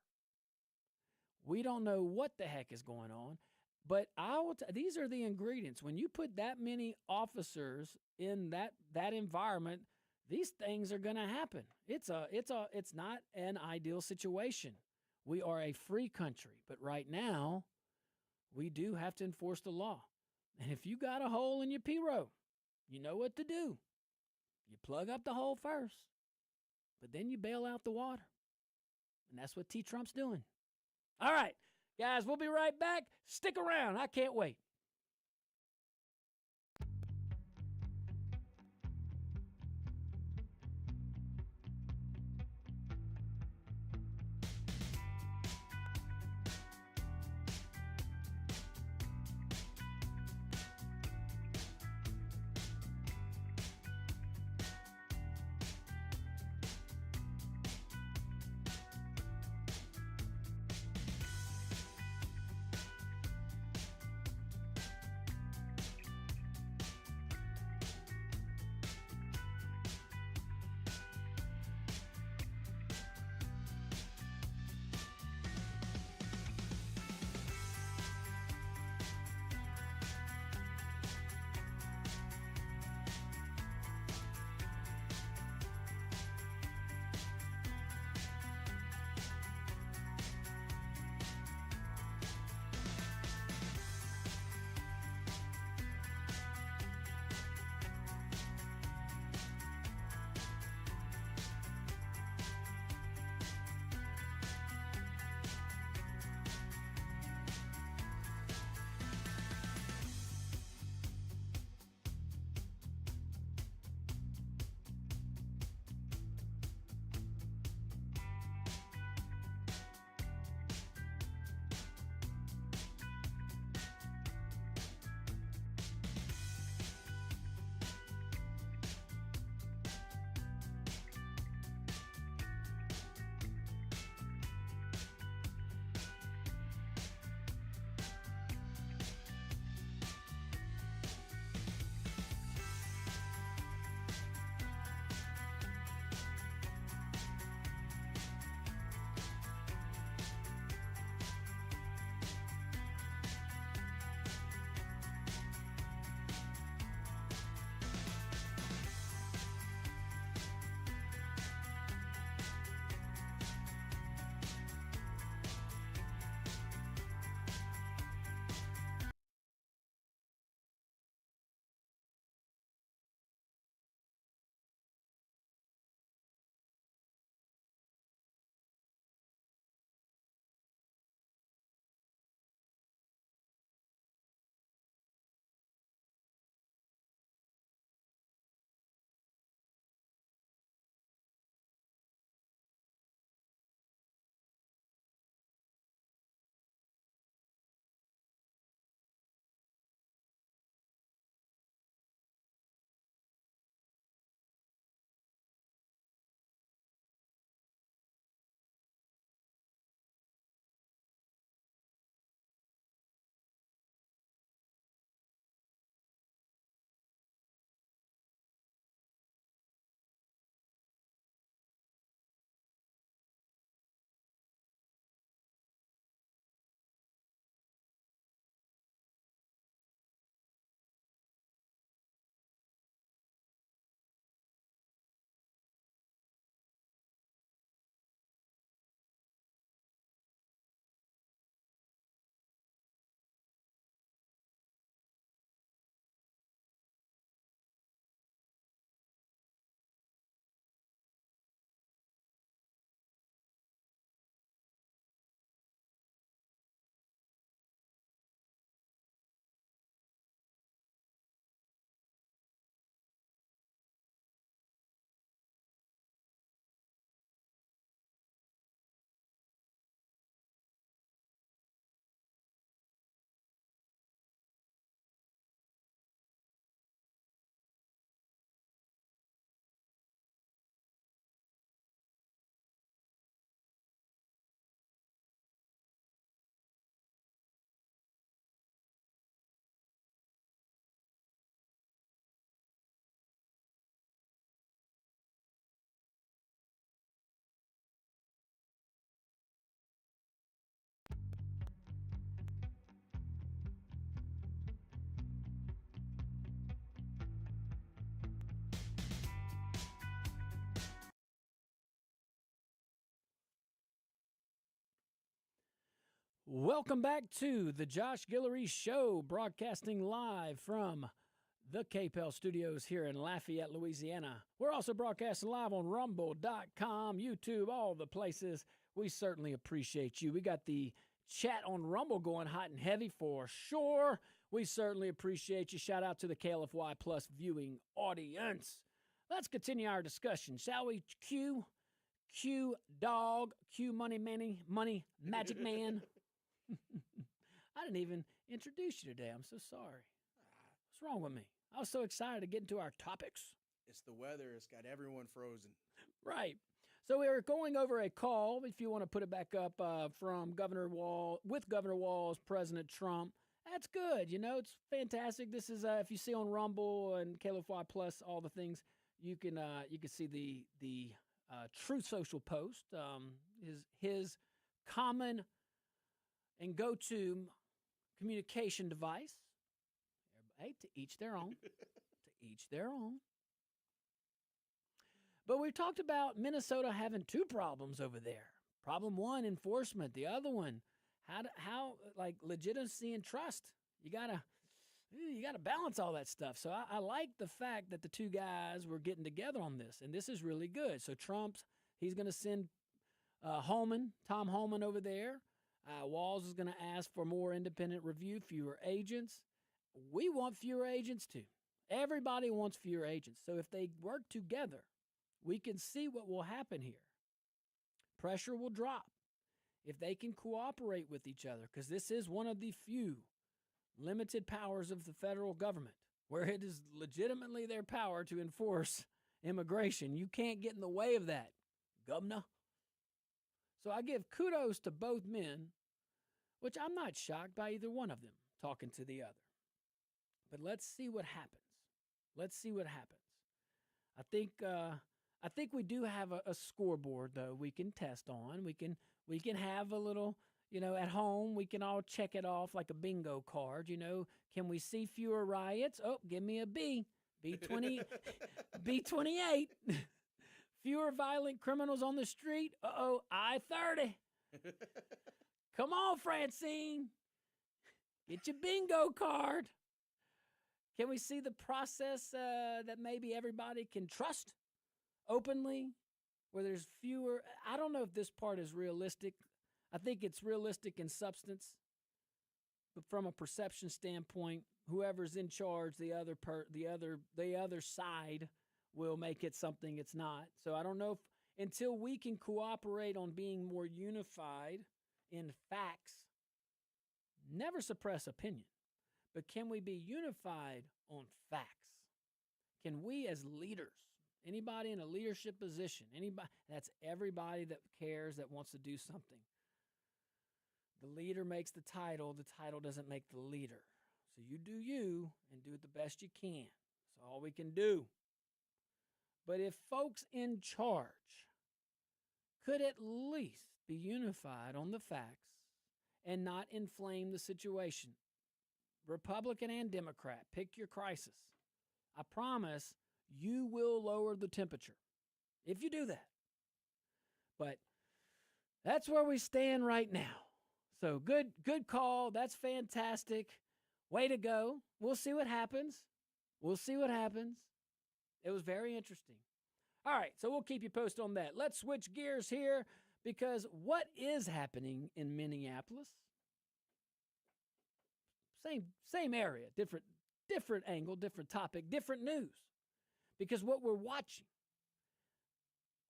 We don't know what the heck is going on, but these are the ingredients. When you put that many officers in that environment, these things are going to happen. It's not an ideal situation. We are a free country, but right now we do have to enforce the law. And if you got a hole in your P-row, you know what to do. You plug up the hole first, but then you bail out the water. And that's what T. Trump's doing. All right, guys, we'll be right back. Stick around. I can't wait. Welcome back to the Josh Guillory Show, broadcasting live from the KPEL studios here in Lafayette, Louisiana. We're also broadcasting live on rumble.com, YouTube, all the places. We certainly appreciate you. We got the chat on Rumble going hot and heavy for sure. We certainly appreciate you. Shout out to the KLFY Plus viewing audience. Let's continue our discussion, shall we? Q Dog, Q Money Magic Man. I didn't even introduce you today. I'm so sorry. What's wrong with me? I was so excited to get into our topics. It's the weather. It's got everyone frozen. Right. So we were going over a call, if you want to put it back up, from Governor Walz, President Trump. That's good. You know, it's fantastic. This is, if you see on Rumble and KLFY Plus, all the things, you can see the Truth Social post, his common and go-to communication device. Hey, to each their own. To each their own. But we talked about Minnesota having two problems over there. Problem one, enforcement. The other one, how like legitimacy and trust. You gotta balance all that stuff. So I like the fact that the two guys were getting together on this, and this is really good. So he's going to send Tom Holman over there. Walz is going to ask for more independent review, fewer agents. We want fewer agents too. Everybody wants fewer agents. So if they work together, we can see what will happen here. Pressure will drop if they can cooperate with each other, because this is one of the few limited powers of the federal government where it is legitimately their power to enforce immigration. You can't get in the way of that, governor. So I give kudos to both men, which I'm not shocked by either one of them talking to the other. But let's see what happens. Let's see what happens. I think we do have a scoreboard, though, we can test on. We can have a little, at home, we can all check it off like a bingo card. Can we see fewer riots? Oh, give me a B. B20, B28. Fewer violent criminals on the street. Uh-oh, I-30. Come on, Francine. Get your bingo card. Can we see the process that maybe everybody can trust openly, where there's fewer? I don't know if this part is realistic. I think it's realistic in substance, but from a perception standpoint, whoever's in charge, the other side will make it something it's not. So I don't know if until we can cooperate on being more unified in facts, never suppress opinion, but can we be unified on facts? Can we as leaders, anybody in a leadership position, that's everybody that cares, that wants to do something. The leader makes the title doesn't make the leader. So you do you and do it the best you can. That's all we can do. But if folks in charge could at least be unified on the facts and not inflame the situation, Republican and Democrat, pick your crisis. I promise you will lower the temperature if you do that. But that's where we stand right now. So good call. That's fantastic. Way to go. We'll see what happens. It was very interesting. All right, so we'll keep you posted on that. Let's switch gears here, because what is happening in Minneapolis? Same area, different angle, different topic, different news. Because what we're watching,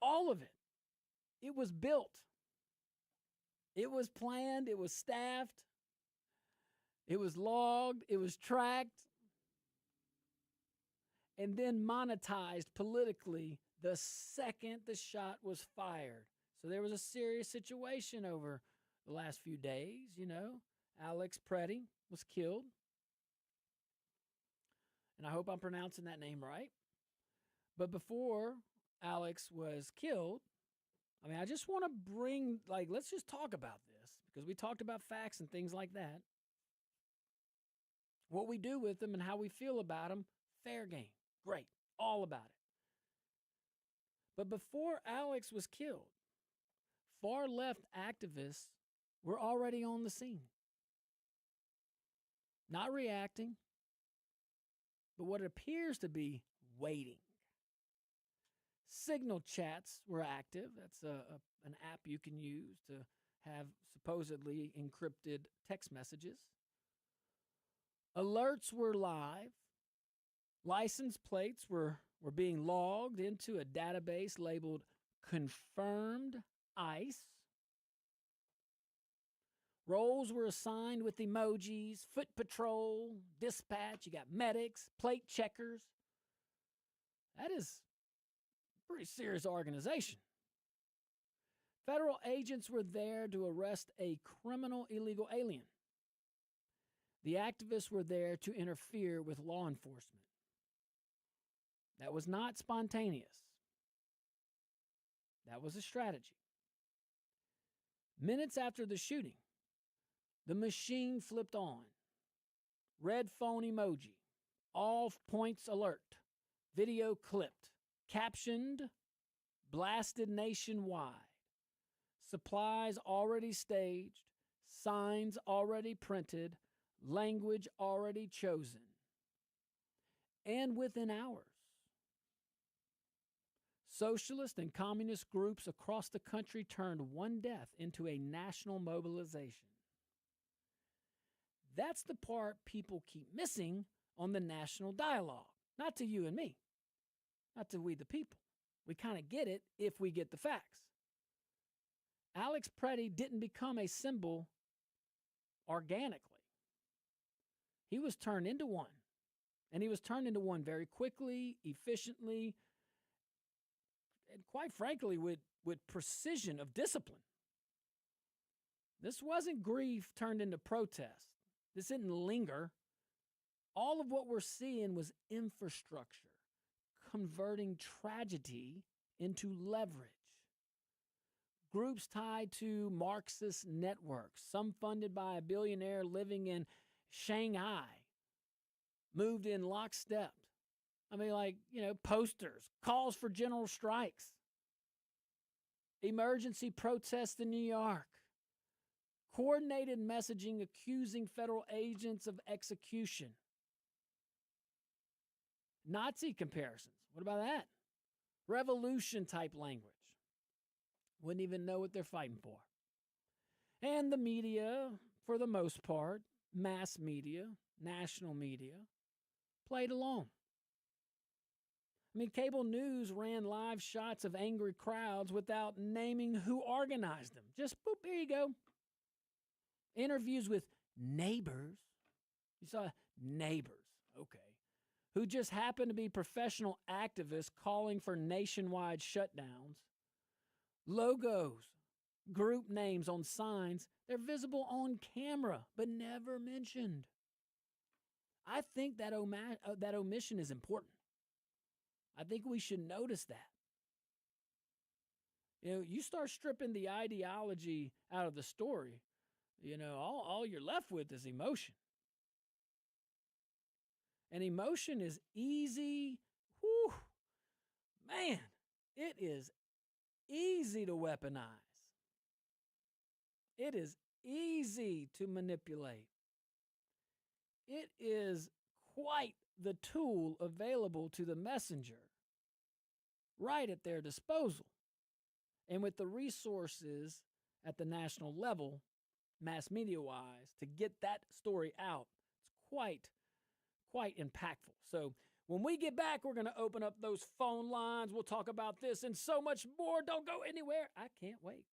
all of it, it was built. It was planned, it was staffed, it was logged, it was tracked, and then monetized politically the second the shot was fired. So there was a serious situation over the last few days, Alex Pretti was killed. And I hope I'm pronouncing that name right. But before Alex was killed, I just want to bring, let's just talk about this, because we talked about facts and things like that. What we do with them and how we feel about them, fair game. Great. All about it. But before Alex was killed, far left activists were already on the scene. Not reacting, but what appears to be waiting. Signal chats were active. That's an app you can use to have supposedly encrypted text messages. Alerts were live. License plates were being logged into a database labeled Confirmed ICE. Roles were assigned with emojis, foot patrol, dispatch. You got medics, plate checkers. That is a pretty serious organization. Federal agents were there to arrest a criminal illegal alien. The activists were there to interfere with law enforcement. That was not spontaneous. That was a strategy. Minutes after the shooting, the machine flipped on. Red phone emoji. All points alert. Video clipped. Captioned. Blasted nationwide. Supplies already staged. Signs already printed. Language already chosen. And within hours, socialist and communist groups across the country turned one death into a national mobilization. That's the part people keep missing on the national dialogue. Not to you and me. Not to we the people. We kind of get it if we get the facts. Alex Pretti didn't become a symbol organically. He was turned into one. And he was turned into one very quickly, efficiently, and quite frankly, with precision of discipline. This wasn't grief turned into protest. This didn't linger. All of what we're seeing was infrastructure, converting tragedy into leverage. Groups tied to Marxist networks, some funded by a billionaire living in Shanghai, moved in lockstep. I mean, posters, calls for general strikes, emergency protests in New York, coordinated messaging accusing federal agents of execution. Nazi comparisons. What about that? Revolution type language. Wouldn't even know what they're fighting for. And the media, for the most part, mass media, national media, played along. I mean, cable news ran live shots of angry crowds without naming who organized them. Just, boop, here you go. Interviews with neighbors. You saw neighbors, okay, who just happened to be professional activists calling for nationwide shutdowns. Logos, group names on signs, they're visible on camera, but never mentioned. I think that omission is important. I think we should notice that. You start stripping the ideology out of the story, all you're left with is emotion. And emotion is easy. Whew, man, it is easy to weaponize. It is easy to manipulate. It is quite the tool available to the messenger right at their disposal. And with the resources at the national level, mass media-wise, to get that story out, it's quite impactful. So when we get back, we're going to open up those phone lines. We'll talk about this and so much more. Don't go anywhere. I can't wait.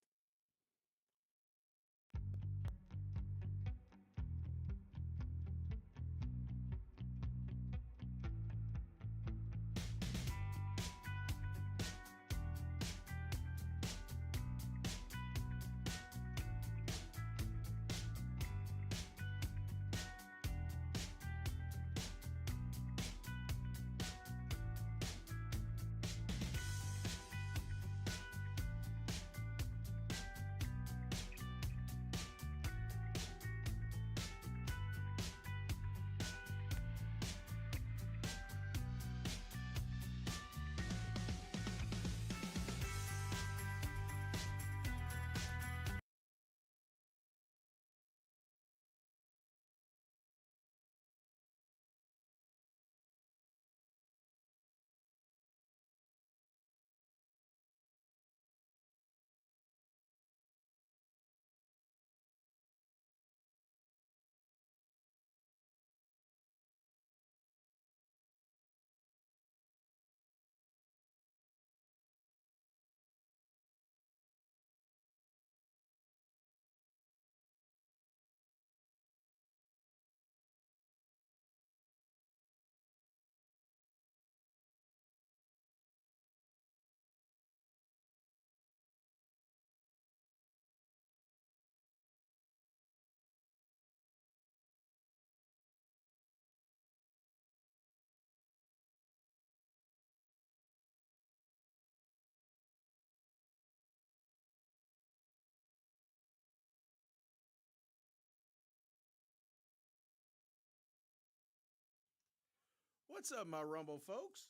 What's up, my Rumble folks?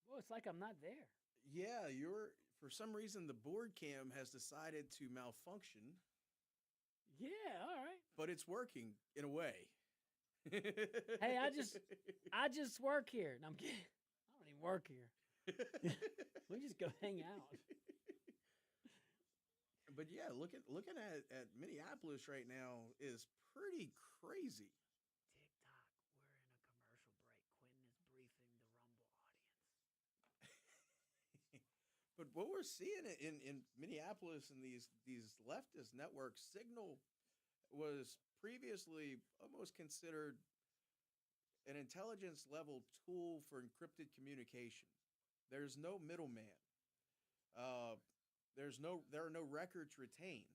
Well, it's like I'm not there. Yeah, for some reason the board cam has decided to malfunction, Yeah, all right. but it's working in a way. Hey, I just work here. No, I'm kidding. I don't even work here. We just go hang out. But yeah, looking at Minneapolis right now is pretty crazy. TikTok, we're in a commercial break. Quentin is briefing the Rumble audience. But what we're seeing in Minneapolis and these leftist networks, Signal was previously almost considered an intelligence level tool for encrypted communication. There's no middleman. There are no records retained.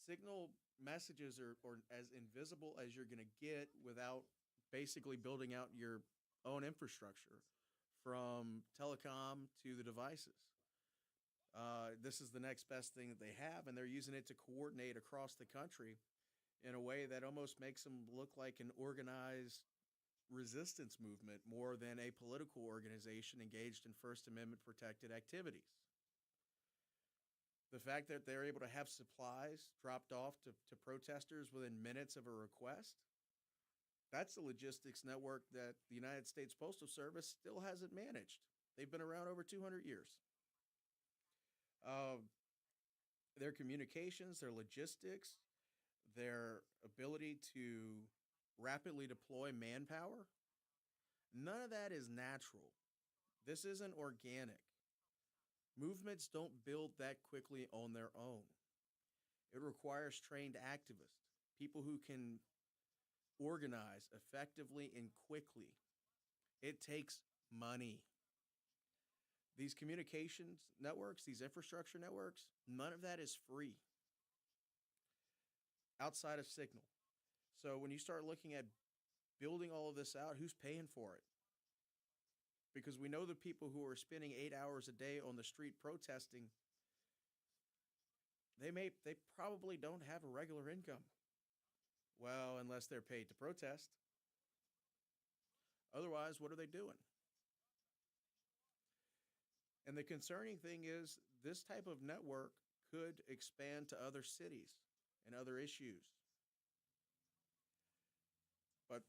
Signal messages are as invisible as you're going to get without basically building out your own infrastructure from telecom to the devices. This is the next best thing that they have, and they're using it to coordinate across the country in a way that almost makes them look like an organized resistance movement more than a political organization engaged in First Amendment protected activities. The fact that they're able to have supplies dropped off to protesters within minutes of a request, that's the logistics network that the United States Postal Service still hasn't managed. They've been around over 200 years. Their communications, their logistics, their ability to rapidly deploy manpower, none of that is natural. This isn't organic. Movements don't build that quickly on their own. It requires trained activists, people who can organize effectively and quickly. It takes money. These communications networks, these infrastructure networks, none of that is free outside of Signal. So when you start looking at building all of this out, who's paying for it? Because we know the people who are spending 8 hours a day on the street protesting, they probably don't have a regular income. Well, unless they're paid to protest. Otherwise, what are they doing? And the concerning thing is this type of network could expand to other cities and other issues. But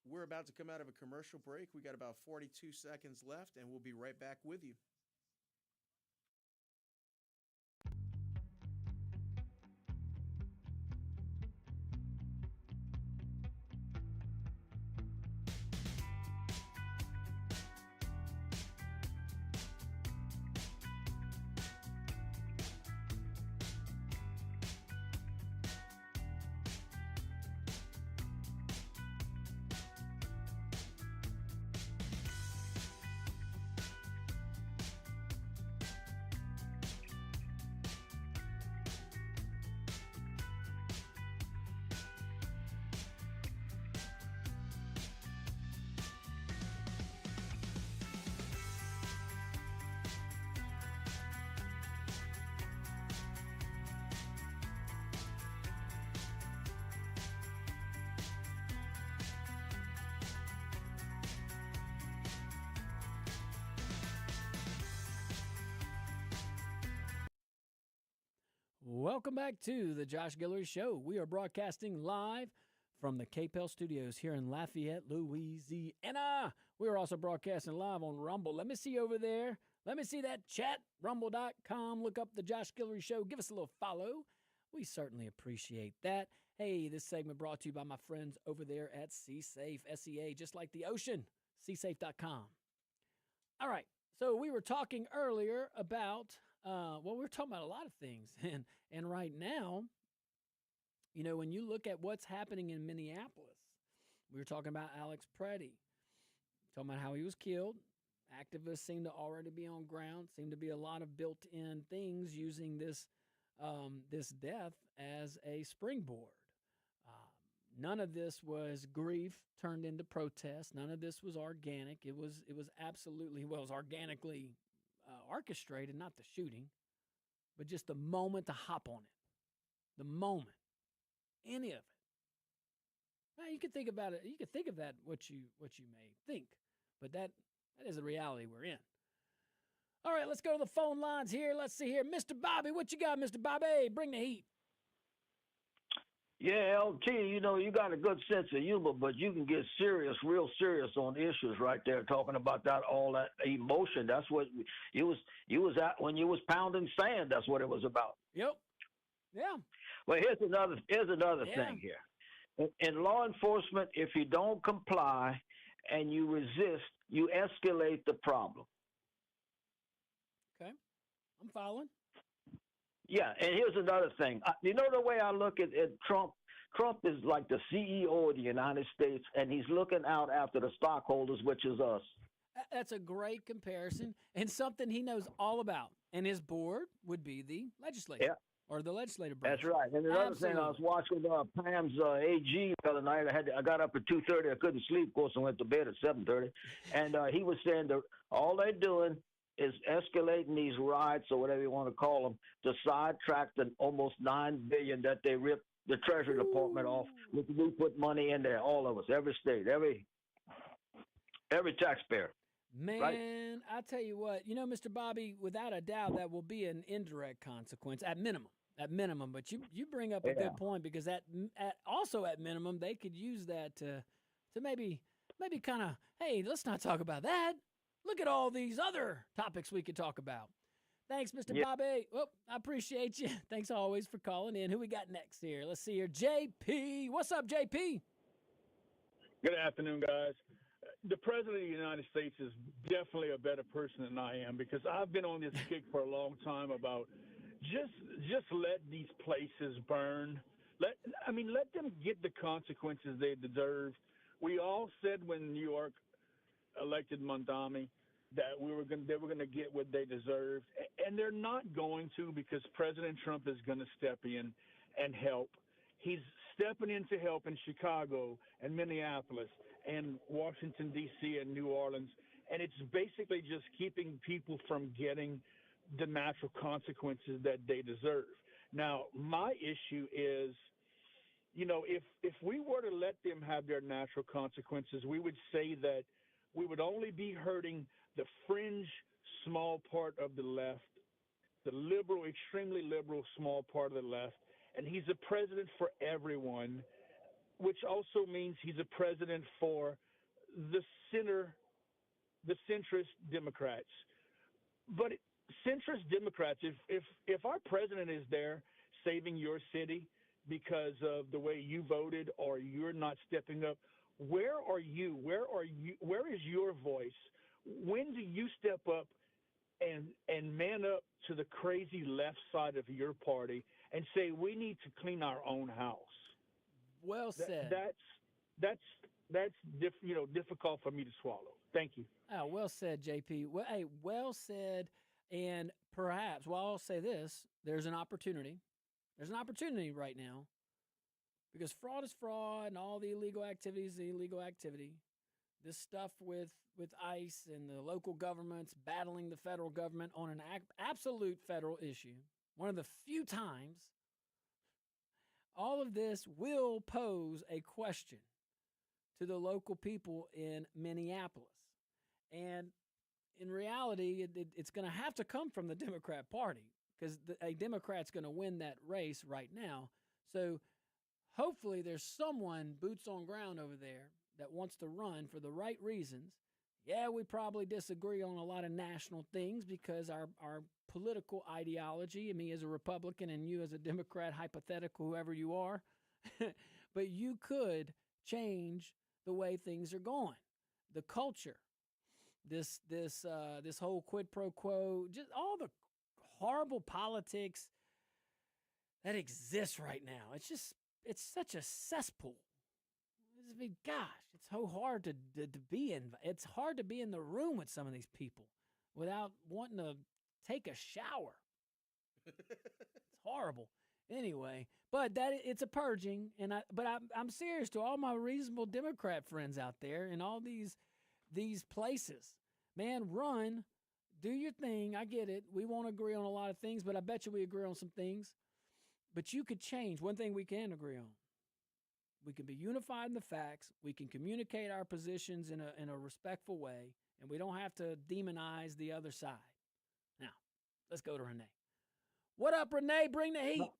we're about to come out of a commercial break. We got about 42 seconds left, and we'll be right back with you. Welcome back to the Josh Guillory Show. We are broadcasting live from the KPEL studios here in Lafayette, Louisiana. We are also broadcasting live on Rumble. Let me see over there. Let me see that chat, rumble.com. Look up the Josh Guillory Show. Give us a little follow. We certainly appreciate that. Hey, this segment brought to you by my friends over there at SeaSafe, SEA, just like the ocean, seasafe.com. All right, so we were talking earlier about we were talking about a lot of things. And right now, you know, when you look at what's happening in Minneapolis, we were talking about Alex Pretti, talking about how he was killed. Activists seem to already be on ground, seem to be a lot of built-in things using this death as a springboard. None of this was grief turned into protest. None of this was organic. It was absolutely, well, it was organically orchestrated, not the shooting, but just the moment to hop on it. The moment. Any of it. Well, you can think about it. You can think of that what you may think, but that is the reality we're in. All right, let's go to the phone lines here. Let's see here, Mr. Bobby. What you got, Mr. Bobby? Bring the heat. Yeah, LT, you got a good sense of humor, but you can get serious, real serious on issues right there, talking about all that emotion. That's what you was at when you was pounding sand. That's what it was about. Yep. Yeah. Well, here's another thing here. In law enforcement, if you don't comply and you resist, you escalate the problem. Okay. I'm following. Yeah, and here's another thing. You know the way I look at Trump? Trump is like the CEO of the United States, and he's looking out after the stockholders, which is us. That's a great comparison and something he knows all about. And his board would be the legislature or the legislative branch. That's right. And another thing, I was watching Pam's AG the other night. I got up at 2:30. I couldn't sleep. Of course, I went to bed at 7:30. And he was saying that all they're doing is escalating these riots, or whatever you want to call them, to sidetrack the almost $9 billion that they ripped the Treasury Department off. We put money in there, all of us, every state, every taxpayer. Man, right? I tell you what, Mr. Bobby, without a doubt, that will be an indirect consequence at minimum. At minimum, but you bring up a good point, because also at minimum they could use that to maybe kind of, hey, let's not talk about that. Look at all these other topics we could talk about. Thanks, Mr. Bobby. Well, I appreciate you. Thanks always for calling in. Who we got next here? Let's see here. JP. What's up, JP? Good afternoon, guys. The President of the United States is definitely a better person than I am, because I've been on this kick for a long time about just let these places burn. Let them get the consequences they deserve. We all said when New York elected Mondami that they were going to get what they deserved, and they're not going to, because President Trump is going to step in and help. He's stepping in to help in Chicago and Minneapolis and Washington, D.C. and New Orleans, and it's basically just keeping people from getting the natural consequences that they deserve. Now, my issue is, if we were to let them have their natural consequences, we would say that we would only be hurting the fringe small part of the left, the liberal, extremely liberal small part of the left, and he's a president for everyone, which also means he's a president for the centrist Democrats. But centrist Democrats, if our president is there saving your city because of the way you voted or you're not stepping up, where are you? Where is your voice? When do you step up and man up to the crazy left side of your party and say we need to clean our own house? Well said. That's difficult for me to swallow. Thank you. Oh, well said, JP. Well said. And perhaps, well, I'll say this: there's an opportunity. There's an opportunity right now, because fraud is fraud, and all the illegal activity is the illegal activity. This stuff with ICE and the local governments battling the federal government on an absolute federal issue, one of the few times, all of this will pose a question to the local people in Minneapolis. And in reality, it's going to have to come from the Democrat Party, because a Democrat's going to win that race right now. So hopefully there's someone boots on ground over there that wants to run for the right reasons. Yeah, we probably disagree on a lot of national things because our political ideology, me as a Republican and you as a Democrat, hypothetical, whoever you are, but you could change the way things are going. The culture, this whole quid pro quo, just all the horrible politics that exists right now. It's such a cesspool. I mean, gosh, it's so hard to be in. It's hard to be in the room with some of these people without wanting to take a shower. It's horrible. Anyway, but it's a purging, but I'm serious to all my reasonable Democrat friends out there in all these places. Man, run, do your thing. I get it. We won't agree on a lot of things, but I bet you we agree on some things. But you could change. One thing we can agree on: We can be unified in the facts. We can communicate our positions in a respectful way, and we don't have to demonize the other side. Now, let's go to Renee. What up, Renee? Bring the heat.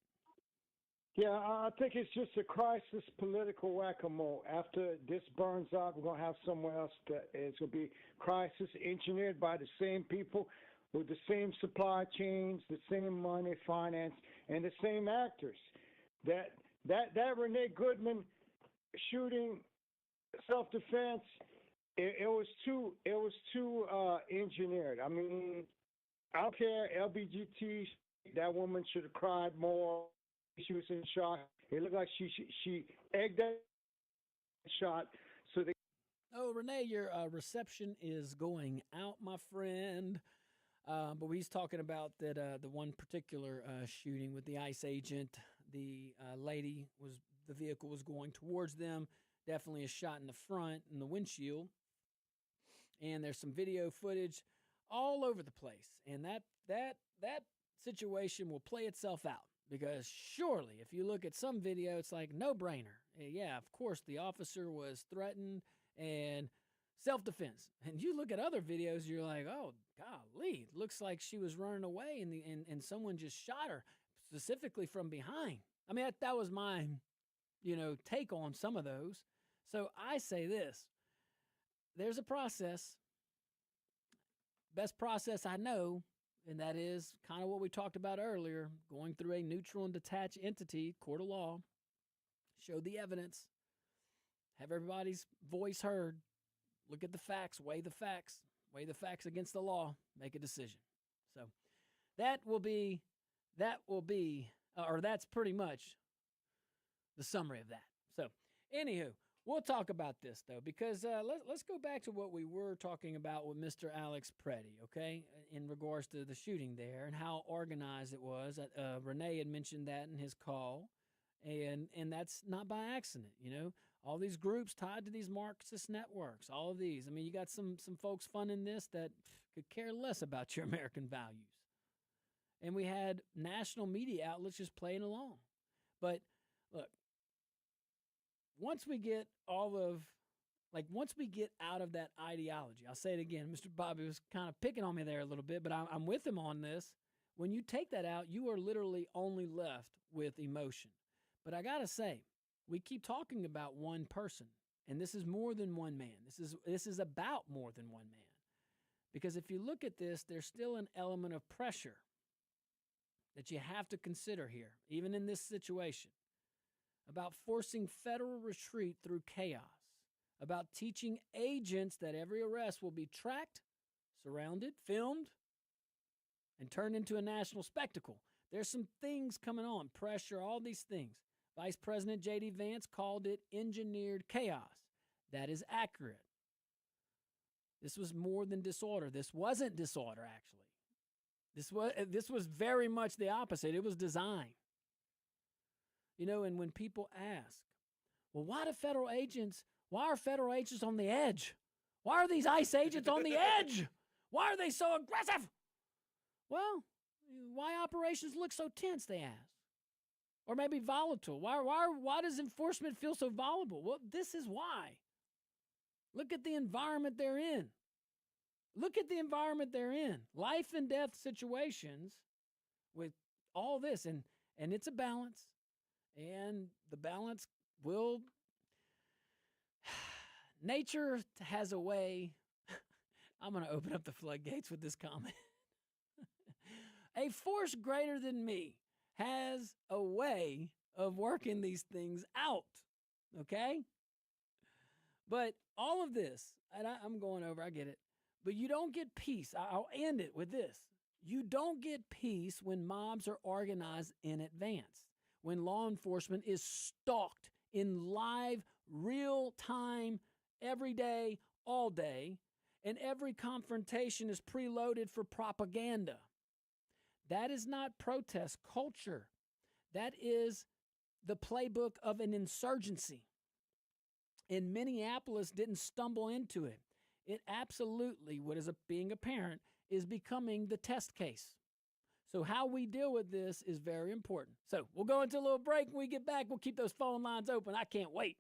Yeah, I think it's just a crisis political whack-a-mole. After this burns out, we're going to have somewhere else that it's going to be crisis engineered by the same people with the same supply chains, the same money, finance, and the same actors. That Renee Goodman shooting, self-defense, it was too engineered. I mean, I don't care, LBGT, that woman should have cried more. She was in shock. It looked like she egged that shot. So they. Oh, Renee, your reception is going out, my friend. But he's talking about that the one particular shooting with the ICE agent. The the vehicle was going towards them. Definitely a shot in the front in the windshield. And there's some video footage all over the place. And that situation will play itself out. Because surely, if you look at some video, it's like no-brainer. Yeah, of course, the officer was threatened and self-defense. And you look at other videos, you're like, oh, golly, it looks like she was running away and someone just shot her, specifically from behind. I mean, that was my, take on some of those. So I say this. There's a process. Best process I know. And that is kind of what we talked about earlier, going through a neutral and detached entity, court of law, show the evidence, have everybody's voice heard, look at the facts, weigh the facts against the law, make a decision. So that's pretty much the summary of that. So anywho, we'll talk about this, though, because let's go back to what we were talking about with Mr. Alex Pretti, okay, in regards to the shooting there and how organized it was. Renee had mentioned that in his call, and that's not by accident, All these groups tied to these Marxist networks, all of these. I mean, you got some folks funding this that could care less about your American values. And we had national media outlets just playing along. But, look, once we get out of that ideology, I'll say it again, Mr. Bobby was kind of picking on me there a little bit, but I'm with him on this. When you take that out, you are literally only left with emotion. But I got to say, we keep talking about one person, and this is more than one man. This is about more than one man. Because if you look at this, there's still an element of pressure that you have to consider here, even in this situation. About forcing federal retreat through chaos, about teaching agents that every arrest will be tracked, surrounded, filmed, and turned into a national spectacle. There's some things coming on, pressure, all these things. Vice President J.D. Vance called it engineered chaos. That is accurate. This was more than disorder. This wasn't disorder, actually. This was very much the opposite. It was design. And when people ask, well, why are federal agents on the edge? Why are these ICE agents on the edge? Why are they so aggressive? Well, why operations look so tense, they ask. Or maybe volatile. Why does enforcement feel so volatile? Well, this is why. Look at the environment they're in. Life and death situations with all this. And it's a balance. And the balance will. Nature has a way. I'm going to open up the floodgates with this comment. A force greater than me has a way of working these things out. Okay? But all of this, and I'm going over, I get it. But you don't get peace. I'll end it with this. You don't get peace when mobs are organized in advance. When law enforcement is stalked in live, real-time, every day, all day, and every confrontation is preloaded for propaganda. That is not protest culture. That is the playbook of an insurgency. And Minneapolis didn't stumble into it. It absolutely, what is being apparent, is becoming the test case. So how we deal with this is very important. So we'll go into a little break. When we get back, we'll keep those phone lines open. I can't wait.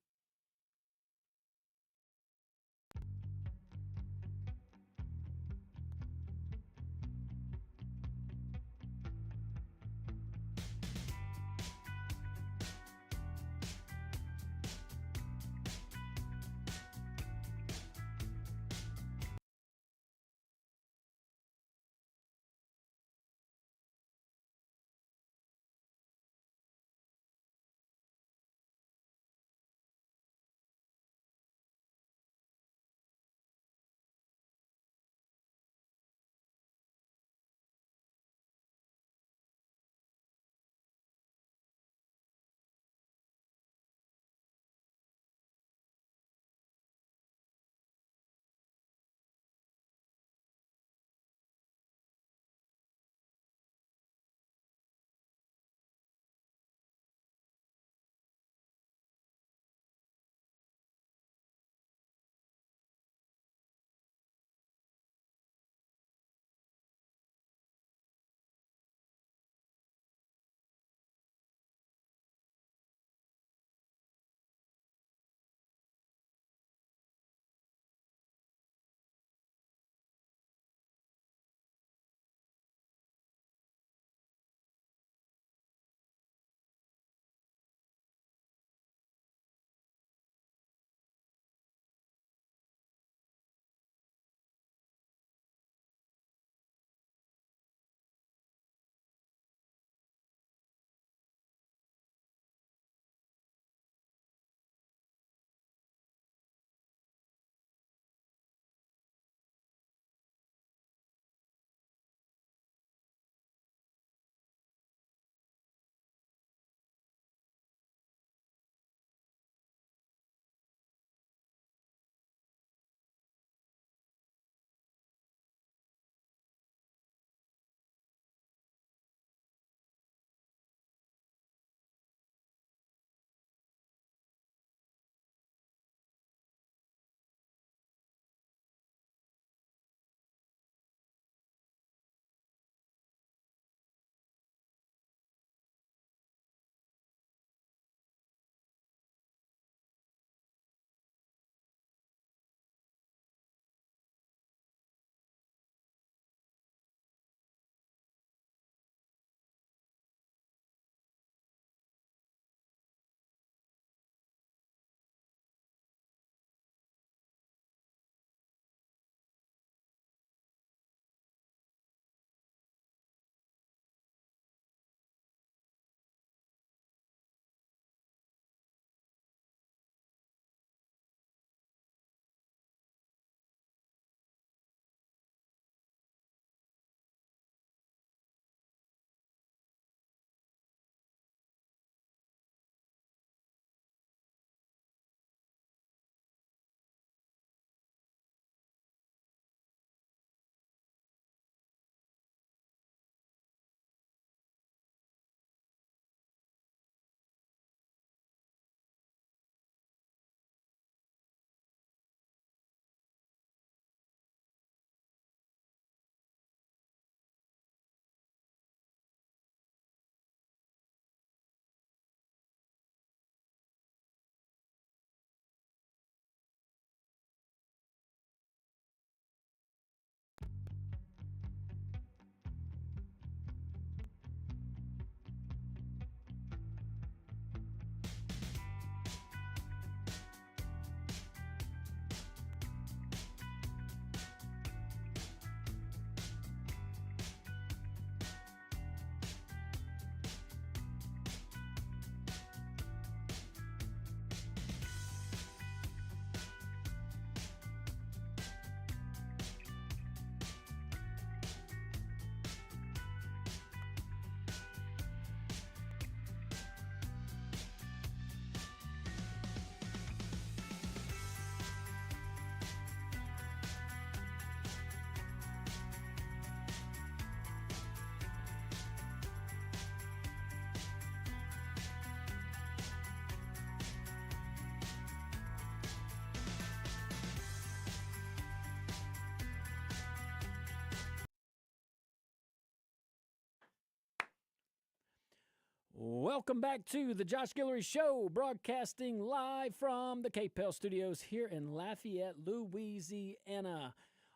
Welcome back to the Josh Guillory Show, broadcasting live from the KPEL studios here in Lafayette, Louisiana.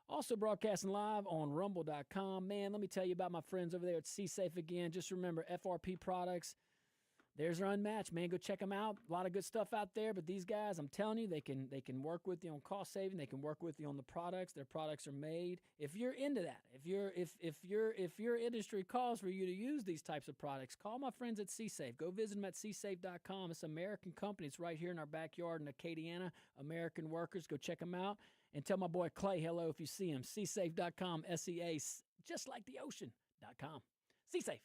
Also broadcasting live on rumble.com. Man, let me tell you about my friends over there at C-Safe again. Just remember, FRP products, theirs are unmatched, man. Go check them out. A lot of good stuff out there, but these guys, I'm telling you, they can work with you on cost saving. They can work with you on the products. Their products are made. If you're into that, if your industry calls for you to use these types of products, call my friends at C-Safe. Go visit them at csafe.com. It's an American company. It's right here in our backyard in Acadiana. American workers. Go check them out. And tell my boy Clay hello if you see him. csafe.com, S-E-A, just like the ocean.com. C-Safe.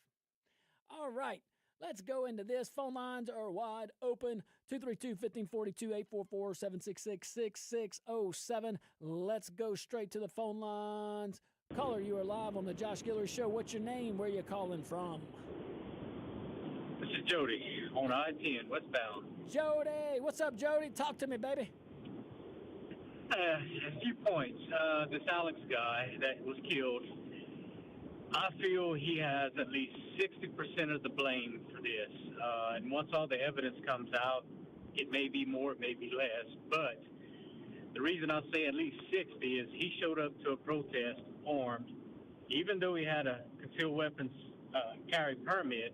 All right. Let's go into this. Phone lines are wide open. 232-1542, 844-766-6607. Let's go straight to the phone lines. Caller, you are live on the Josh Guillory Show. What's your name? Where are you calling from? This is Jody on I-10 westbound. Jody. What's up, Jody? Talk to me, baby. A few points. This Alex guy that was killed, I feel he has at least 60% of the blame for this. And once all the evidence comes out, it may be more, it may be less. But the reason I say at least 60 is he showed up to a protest armed. Even though he had a concealed weapons carry permit,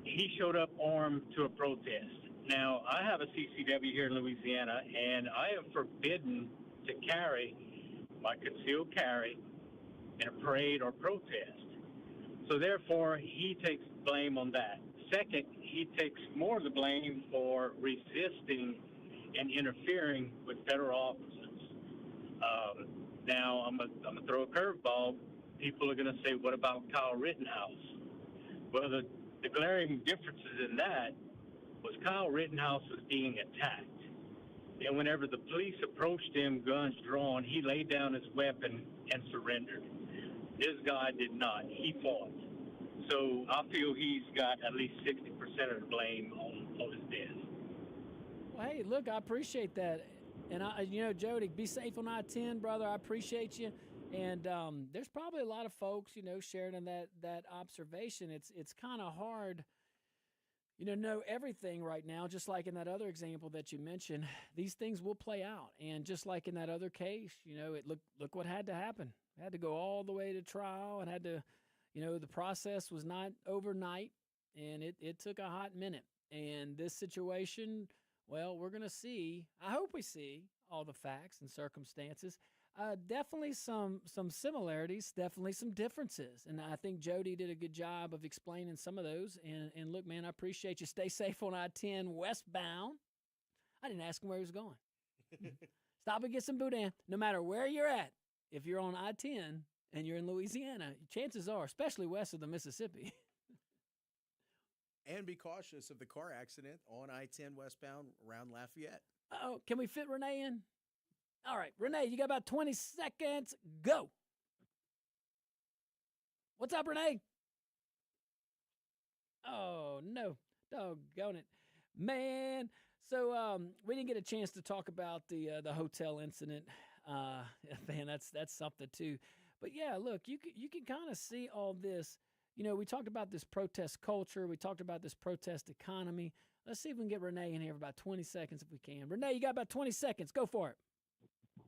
he showed up armed to a protest. Now, I have a CCW here in Louisiana, and I am forbidden to carry my concealed carry in a parade or protest. So therefore, he takes blame on that. Second, he takes more of the blame for resisting and interfering with federal officers. Now, I'm gonna throw a curveball. People are going to say, what about Kyle Rittenhouse? Well, the glaring differences in that was Kyle Rittenhouse was being attacked. And whenever the police approached him, guns drawn, he laid down his weapon and surrendered. This guy did not. He fought. So I feel he's got at least 60% of the blame on his death. Well, hey, look, I appreciate that. And, Jody, be safe on I-10, brother. I appreciate you. And there's probably a lot of folks, sharing in that observation. It's kind of hard, know everything right now, just like in that other example that you mentioned. These things will play out. And just like in that other case, look what had to happen. It had to go all the way to trial. It had to, the process was not overnight, and it took a hot minute. And this situation, well, we're going to see, I hope we see all the facts and circumstances. Definitely some similarities, definitely some differences. And I think Jody did a good job of explaining some of those. And look, man, I appreciate you. Stay safe on I-10 westbound. I didn't ask him where he was going. Stop and get some boudin. No matter where you're at, if you're on I-10 and you're in Louisiana, chances are, especially west of the Mississippi. And be cautious of the car accident on I-10 westbound around Lafayette. Oh, can we fit Renee in? All right, Renee, you got about 20 seconds. Go. What's up, Renee? Oh, no. Doggone it. Man, so we didn't get a chance to talk about the hotel incident. Man, that's something, too. But, yeah, look, you can kind of see all this. We talked about this protest culture. We talked about this protest economy. Let's see if we can get Renee in here for about 20 seconds if we can. Renee, you got about 20 seconds. Go for it.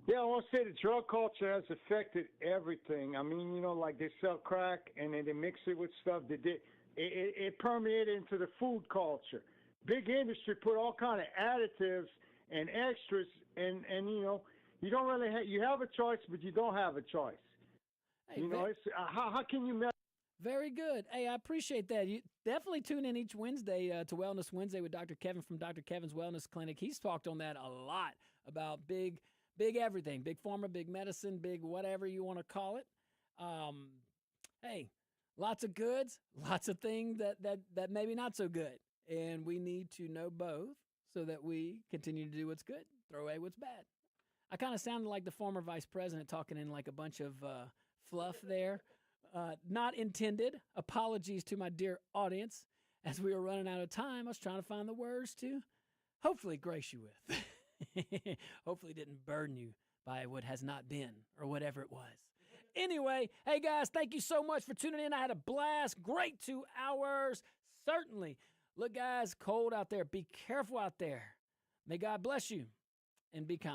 Yeah, I want to say the drug culture has affected everything. I mean, like they sell crack and then they mix it with stuff. It permeated into the food culture. Big industry put all kind of additives and extras, and you don't really you have a choice, but you don't have a choice. Hey, it's how can you? Very good. Hey, I appreciate that. You definitely tune in each Wednesday to Wellness Wednesday with Dr. Kevin from Dr. Kevin's Wellness Clinic. He's talked on that a lot about big everything, big pharma, big medicine, big whatever you want to call it. Hey, lots of goods, lots of things that maybe not so good. And we need to know both so that we continue to do what's good, throw away what's bad. I kind of sounded like the former vice president talking in like a bunch of fluff there. Not intended. Apologies to my dear audience. As we were running out of time, I was trying to find the words to hopefully grace you with. Hopefully didn't burden you by what has not been or whatever it was. Anyway, hey guys, thank you so much for tuning in. I had a blast. Great 2 hours. Certainly. Look, guys, cold out there. Be careful out there. May God bless you and be kind.